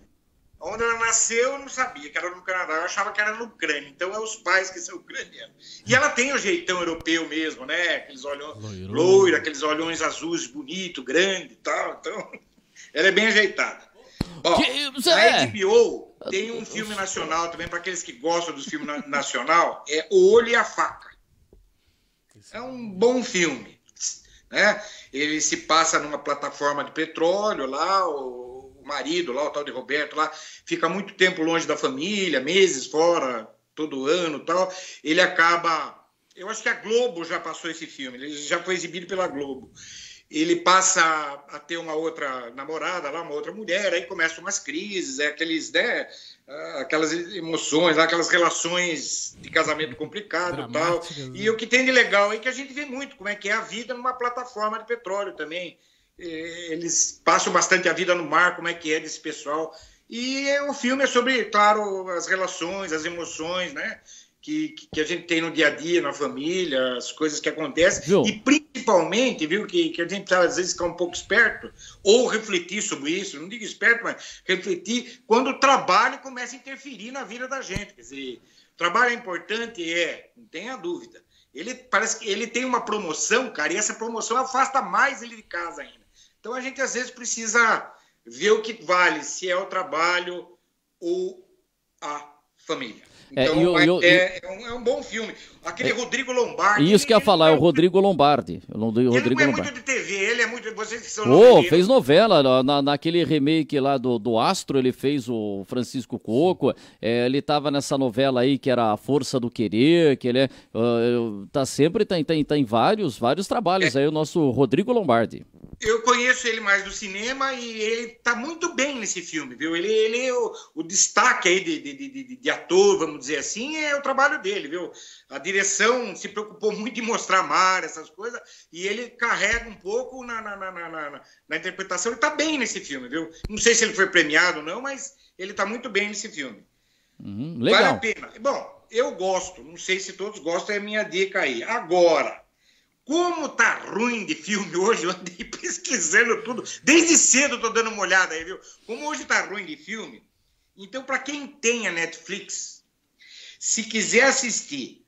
Onde ela nasceu, eu não sabia que era no Canadá. Eu achava que era na Ucrânia. Então é os pais que são ucranianos. E ela tem o jeitão europeu mesmo, né? Aqueles olhões loiros, aqueles olhões azuis bonito, grande e tal. Então, ela é bem ajeitada. Ó, na HBO tem um filme nacional também, para aqueles que gostam dos filmes nacional, é O Olho e a Faca. É um bom filme, né? Ele se passa numa plataforma de petróleo lá, o marido lá, o tal de Roberto lá, fica muito tempo longe da família, meses fora, todo ano e tal. Ele acaba... Eu acho que a Globo já passou esse filme, ele já foi exibido pela Globo. Ele passa a ter uma outra namorada lá, uma outra mulher, aí começam umas crises, aqueles, né, aquelas emoções, aquelas relações de casamento complicado e tal. E o que tem de legal é que a gente vê muito como é que é a vida numa plataforma de petróleo também. Eles passam bastante a vida no mar, como é que é desse pessoal. E o filme é sobre, claro, as relações, as emoções, né? Que a gente tem no dia a dia, na família, as coisas que acontecem. Viu? E principalmente, viu, que a gente precisa às vezes ficar um pouco esperto, ou refletir sobre isso, não digo esperto, mas refletir quando o trabalho começa a interferir na vida da gente. Quer dizer, o trabalho é importante, não tenha dúvida. Ele parece que ele tem uma promoção, cara, e essa promoção afasta mais ele de casa ainda. Então a gente às vezes precisa ver o que vale, se é o trabalho ou a família. Então, é um bom filme. Aquele Rodrigo Lombardi... Isso que eu ia falar, é o Rodrigo Lombardi. Ele não é muito de TV, ele é muito... Vocês que são fez novela, naquele remake lá do Astro, ele fez o Francisco Coco, ele tava nessa novela aí que era A Força do Querer, que ele tá sempre em vários trabalhos aí, o nosso Rodrigo Lombardi. Eu conheço ele mais do cinema e ele tá muito bem nesse filme, viu? Ele é o destaque aí de ator, vamos dizer assim, é o trabalho dele, viu? A direção se preocupou muito em mostrar mar, essas coisas, e ele carrega um pouco na interpretação. Ele tá bem nesse filme, viu? Não sei se ele foi premiado ou não, mas ele tá muito bem nesse filme. Legal. Vale a pena. Bom, eu gosto, não sei se todos gostam, é a minha dica aí. Agora, como tá ruim de filme hoje, eu andei pesquisando tudo, desde cedo eu tô dando uma olhada aí, viu? Como hoje tá ruim de filme, então para quem tem a Netflix, se quiser assistir,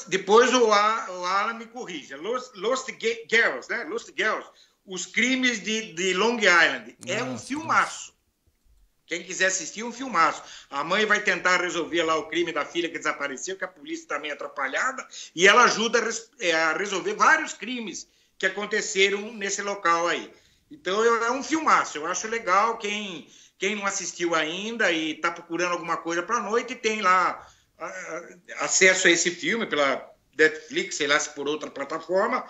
depois o Alan me corrija, Lost Girls, né? Lost Girls, Os Crimes de Long Island, um filmaço. Quem quiser assistir, um filmaço. A mãe vai tentar resolver lá o crime da filha que desapareceu, que a polícia está meio atrapalhada, e ela ajuda a resolver vários crimes que aconteceram nesse local aí. Então, é um filmaço. Eu acho legal. Quem não assistiu ainda e está procurando alguma coisa para a noite, tem lá acesso a esse filme pela Netflix, sei lá se por outra plataforma.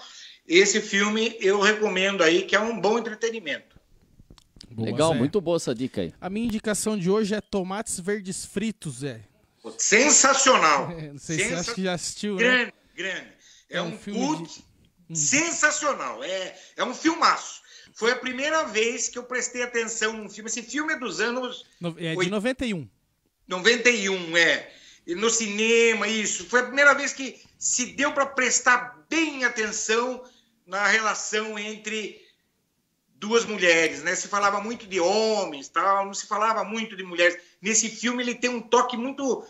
Esse filme eu recomendo aí, que é um bom entretenimento. Boa, legal, Zé. Muito boa essa dica aí. A minha indicação de hoje é tomates verdes fritos, Zé. Sensacional. Não sei se você acha que já assistiu, né? Grande. É um filme sensacional. É um filmaço. Foi a primeira vez que eu prestei atenção num filme. Esse filme é dos anos... É de 91. 91, no cinema, isso. Foi a primeira vez que se deu para prestar bem atenção na relação entre duas mulheres, né? Se falava muito de homens, tal, não se falava muito de mulheres. Nesse filme ele tem um toque muito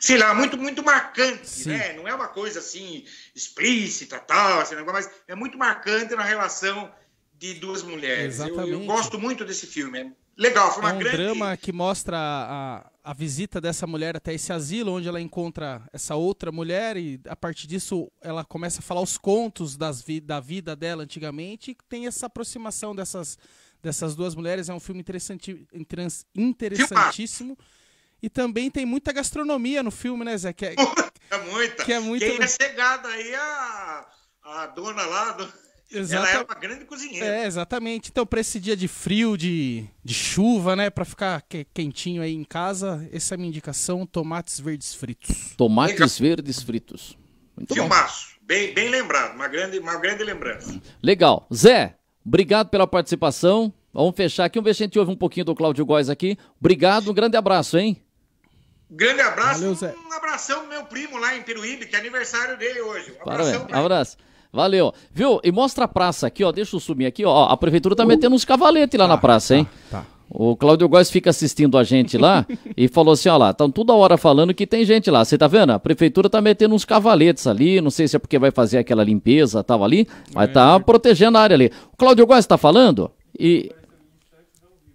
sei lá, muito marcante, né? Não é uma coisa assim explícita, tal, assim, mas é muito marcante na relação de duas mulheres. Eu gosto muito desse filme. Legal, foi uma grande... drama que mostra a visita dessa mulher até esse asilo, onde ela encontra essa outra mulher e a partir disso ela começa a falar os contos da vida dela antigamente e tem essa aproximação dessas duas mulheres. É um filme interessantíssimo. E também tem muita gastronomia no filme, né, Zé? Muita. Quem é chegado aí a dona lá... Ela é uma grande cozinheira. Exatamente. Então, para esse dia de frio, de chuva, né? Para ficar quentinho aí em casa, essa é a minha indicação: tomates verdes fritos. Tomates verdes fritos. Muito Filmaço. Bem lembrado. Uma grande lembrança. Legal. Zé, obrigado pela participação. Vamos fechar aqui. Vamos ver se a gente ouve um pouquinho do Cláudio Góes aqui. Obrigado, um grande abraço, hein? Grande abraço. Valeu, Zé. Um abração do meu primo lá em Peruíbe, que é aniversário dele hoje. Um abraço. Valeu. Viu? E mostra a praça aqui, ó. Deixa eu sumir aqui, ó. A prefeitura tá metendo uns cavaletes lá na praça, hein? Tá. O Cláudio Góes fica assistindo a gente lá e falou assim, ó lá, estão toda hora falando que tem gente lá. Você tá vendo? A prefeitura tá metendo uns cavaletes ali, não sei se é porque vai fazer aquela limpeza, tava ali, mas tá protegendo a área ali. O Cláudio Góes tá falando e...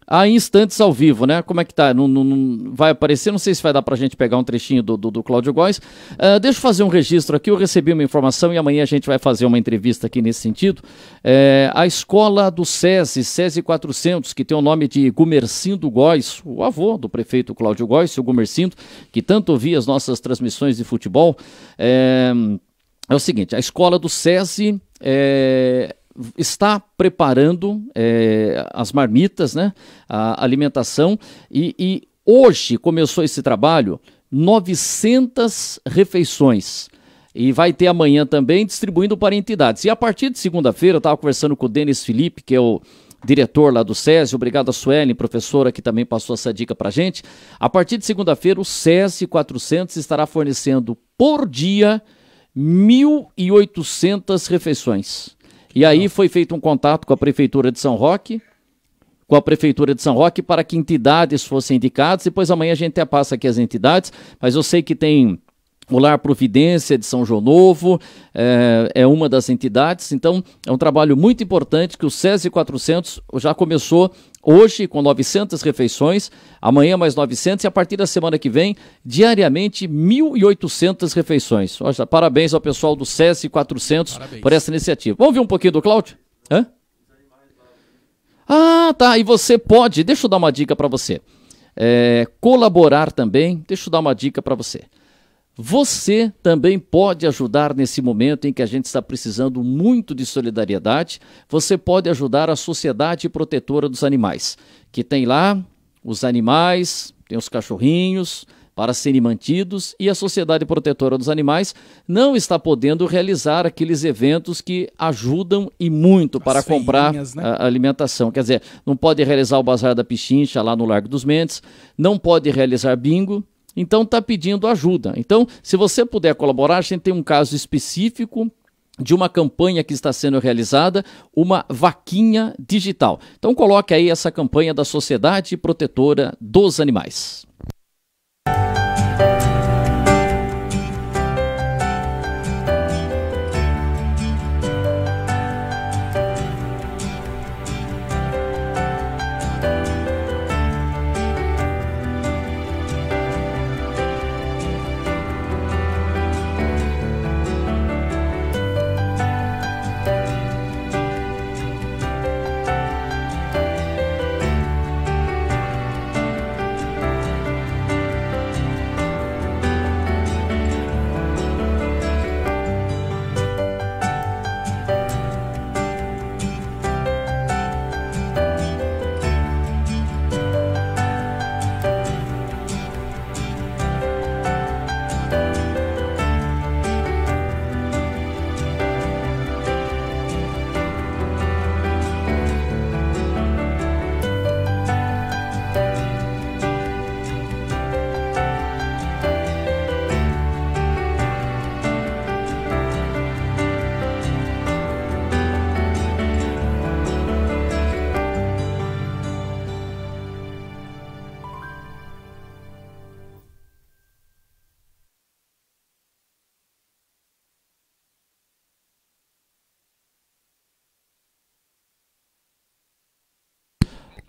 Há instantes ao vivo, né? Como é que tá? Não vai aparecer, não sei se vai dar pra gente pegar um trechinho do Cláudio Góes. Deixa eu fazer um registro aqui, eu recebi uma informação e amanhã a gente vai fazer uma entrevista aqui nesse sentido. A escola do SESI 400, que tem o nome de Gumercindo Góes, o avô do prefeito Cláudio Góes, seu Gumercindo, que tanto ouvia as nossas transmissões de futebol. É o seguinte, a escola do SESI está preparando as marmitas, né, a alimentação, e hoje começou esse trabalho, 900 refeições, e vai ter amanhã também distribuindo para entidades. E a partir de segunda-feira, eu estava conversando com o Denis Felipe, que é o diretor lá do SESI, obrigado a Suelen, professora, que também passou essa dica para a gente. A partir de segunda-feira, o SESI 400 estará fornecendo por dia 1.800 refeições. E aí foi feito um contato com a Prefeitura de São Roque, para que entidades fossem indicadas. Depois amanhã a gente até passa aqui as entidades, mas eu sei que tem o Lar Providência de São João Novo, é uma das entidades. Então é um trabalho muito importante que o SESI 400 já começou hoje com 900 refeições, amanhã mais 900 e a partir da semana que vem, diariamente 1.800 refeições. Parabéns ao pessoal do SESI 400 por essa iniciativa. Vamos ver um pouquinho do Cláudio? Hã? Ah, tá, e você pode, deixa eu dar uma dica para você, colaborar também, deixa eu dar uma dica para você. Você também pode ajudar nesse momento em que a gente está precisando muito de solidariedade. Você pode ajudar a Sociedade Protetora dos Animais, que tem lá os animais, tem os cachorrinhos para serem mantidos, e a Sociedade Protetora dos Animais não está podendo realizar aqueles eventos que ajudam e muito para comprar, né, a alimentação. Quer dizer, não pode realizar o Bazar da Pichincha lá no Largo dos Mendes, não pode realizar bingo. Então está pedindo ajuda. Então, se você puder colaborar, a gente tem um caso específico de uma campanha que está sendo realizada, uma vaquinha digital. Então coloque aí essa campanha da Sociedade Protetora dos Animais.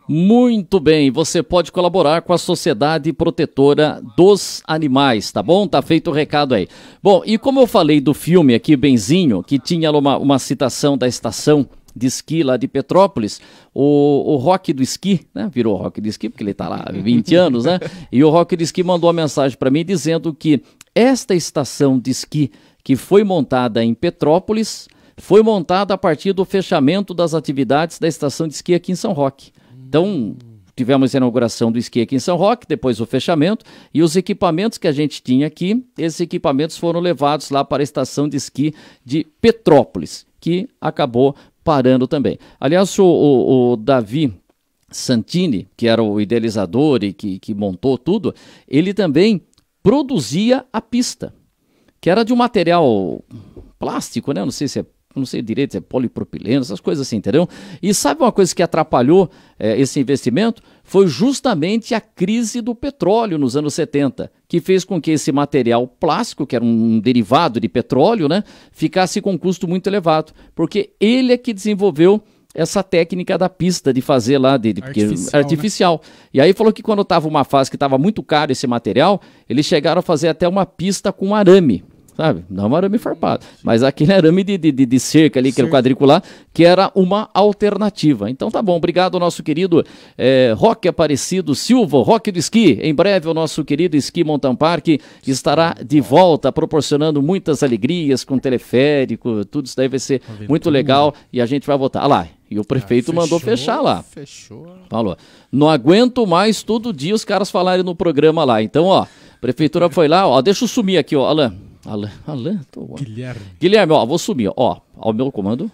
Muito bem, você pode colaborar com a Sociedade Protetora dos Animais, tá bom? Tá feito o recado aí. Bom, e como eu falei do filme aqui, Benzinho, que tinha uma citação da estação de esqui lá de Petrópolis, o Rock do Esqui, né? Virou Rock do Esqui, porque ele tá lá há 20 anos, né? E o Rock do Esqui mandou uma mensagem para mim dizendo que esta estação de esqui que foi montada em Petrópolis foi montada a partir do fechamento das atividades da estação de esqui aqui em São Roque. Então, tivemos a inauguração do esqui aqui em São Roque, depois o fechamento, e os equipamentos que a gente tinha aqui, esses equipamentos foram levados lá para a estação de esqui de Petrópolis, que acabou parando também. Aliás, o Davi Santini, que era o idealizador e que montou tudo, ele também produzia a pista, que era de um material plástico, né? Não sei direito se é polipropileno, essas coisas assim, entendeu? E sabe uma coisa que atrapalhou esse investimento? Foi justamente a crise do petróleo nos anos 70, que fez com que esse material plástico, que era um derivado de petróleo, né, ficasse com um custo muito elevado, porque ele é que desenvolveu essa técnica da pista de fazer lá, artificial. Né? E aí falou que quando estava uma fase que estava muito caro esse material, eles chegaram a fazer até uma pista com arame. Sabe? Não um arame farpado, mas aquele arame de cerca ali, que era quadricular, que era uma alternativa. Então tá bom, obrigado ao nosso querido Roque Aparecido Silva, Roque do Esqui. Em breve o nosso querido Esqui Mountain Park estará de volta, proporcionando muitas alegrias com teleférico, tudo isso daí vai ser muito legal e a gente vai voltar. Ah lá, e o prefeito mandou fechar lá. Fechou. Falou, não aguento mais todo dia os caras falarem no programa lá. Então, ó, a prefeitura foi lá, ó, deixa eu sumir aqui, ó, Alain, Guilherme, ó, vou sumir, ó, ao meu comando.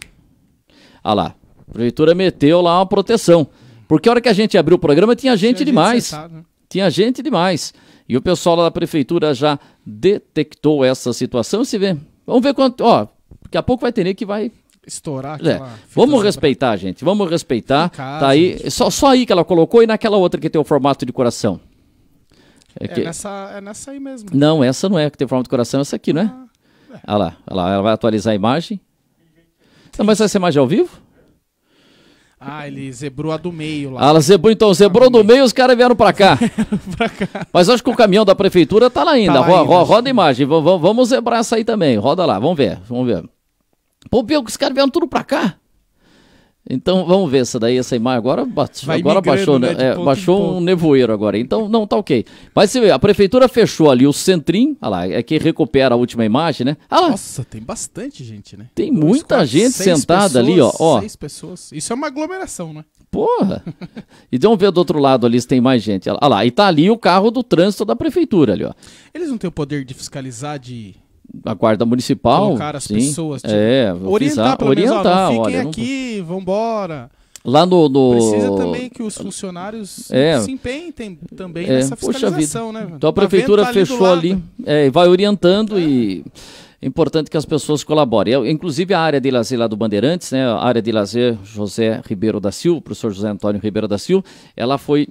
Ah lá, a prefeitura meteu lá uma proteção. Porque a hora que a gente abriu o programa tinha gente demais. Sentado, né? Tinha gente demais. E o pessoal lá da prefeitura já detectou essa situação. Se vê. Vamos ver quanto, ó, daqui a pouco vai ter que vai estourar aquela... Vamos respeitar, gente, vamos respeitar. Casa, tá aí, só aí que ela colocou e naquela outra que tem o formato de coração. Nessa aí mesmo. Não, essa não é, que tem forma de coração, essa aqui, não é? Olha lá, ela vai atualizar a imagem. Não, mas essa imagem é ao vivo? Ah, ele zebrou a do meio lá. Ela zebrou, então, zebrou do meio, os caras vieram pra cá. Mas acho que o caminhão da prefeitura tá lá ainda. Roda a imagem, vamos zebrar essa aí também. Roda lá, vamos ver. Pô, os caras vieram tudo pra cá. Então, vamos ver essa imagem. Agora baixou, né? Baixou um nevoeiro agora. Então, não, tá ok. Mas você vê, a prefeitura fechou ali o centrinho. Olha lá, é que recupera a última imagem, né? Nossa, tem bastante gente, né? Tem muita gente sentada ali, ó. 6 pessoas. Isso é uma aglomeração, né? Porra! E vamos ver do outro lado ali se tem mais gente. Olha lá, e tá ali o carro do trânsito da prefeitura ali, ó. Eles não têm o poder de fiscalizar, a guarda municipal, colocar as pessoas, orientar, não fiquem aqui, vambora. Lá Precisa também que os funcionários se empenhem também nessa fiscalização, né? Então a prefeitura fechou ali, vai orientando e é importante que as pessoas colaborem. Inclusive a área de lazer lá do Bandeirantes, né? A área de lazer José Ribeiro da Silva, professor José Antônio Ribeiro da Silva, ela foi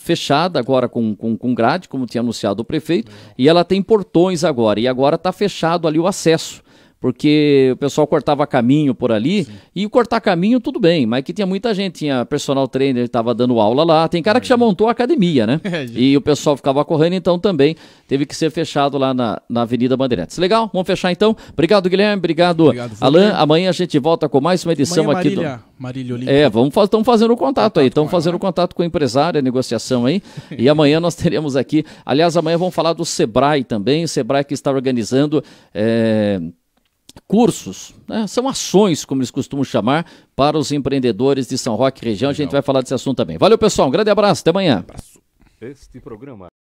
fechada agora com grade, como tinha anunciado o prefeito, e ela tem portões agora, e agora está fechado ali o acesso, porque o pessoal cortava caminho por ali, e cortar caminho tudo bem, mas que tinha muita gente, tinha personal trainer, estava dando aula lá, tem cara que já montou a academia, né? E o pessoal ficava correndo, então também teve que ser fechado lá na Avenida Bandeirantes. Legal? Vamos fechar então? Obrigado, Guilherme, obrigado Alain. Amanhã a gente volta com mais uma edição aqui do... Marília Olímpia. Estamos fazendo contato aí, estamos fazendo contato com o empresário, a negociação aí, e amanhã nós teremos aqui, aliás, amanhã vamos falar do Sebrae também, o Sebrae que está organizando cursos, né? São ações, como eles costumam chamar, para os empreendedores de São Roque região. A gente vai falar desse assunto também. Valeu, pessoal, um grande abraço, até amanhã. Este programa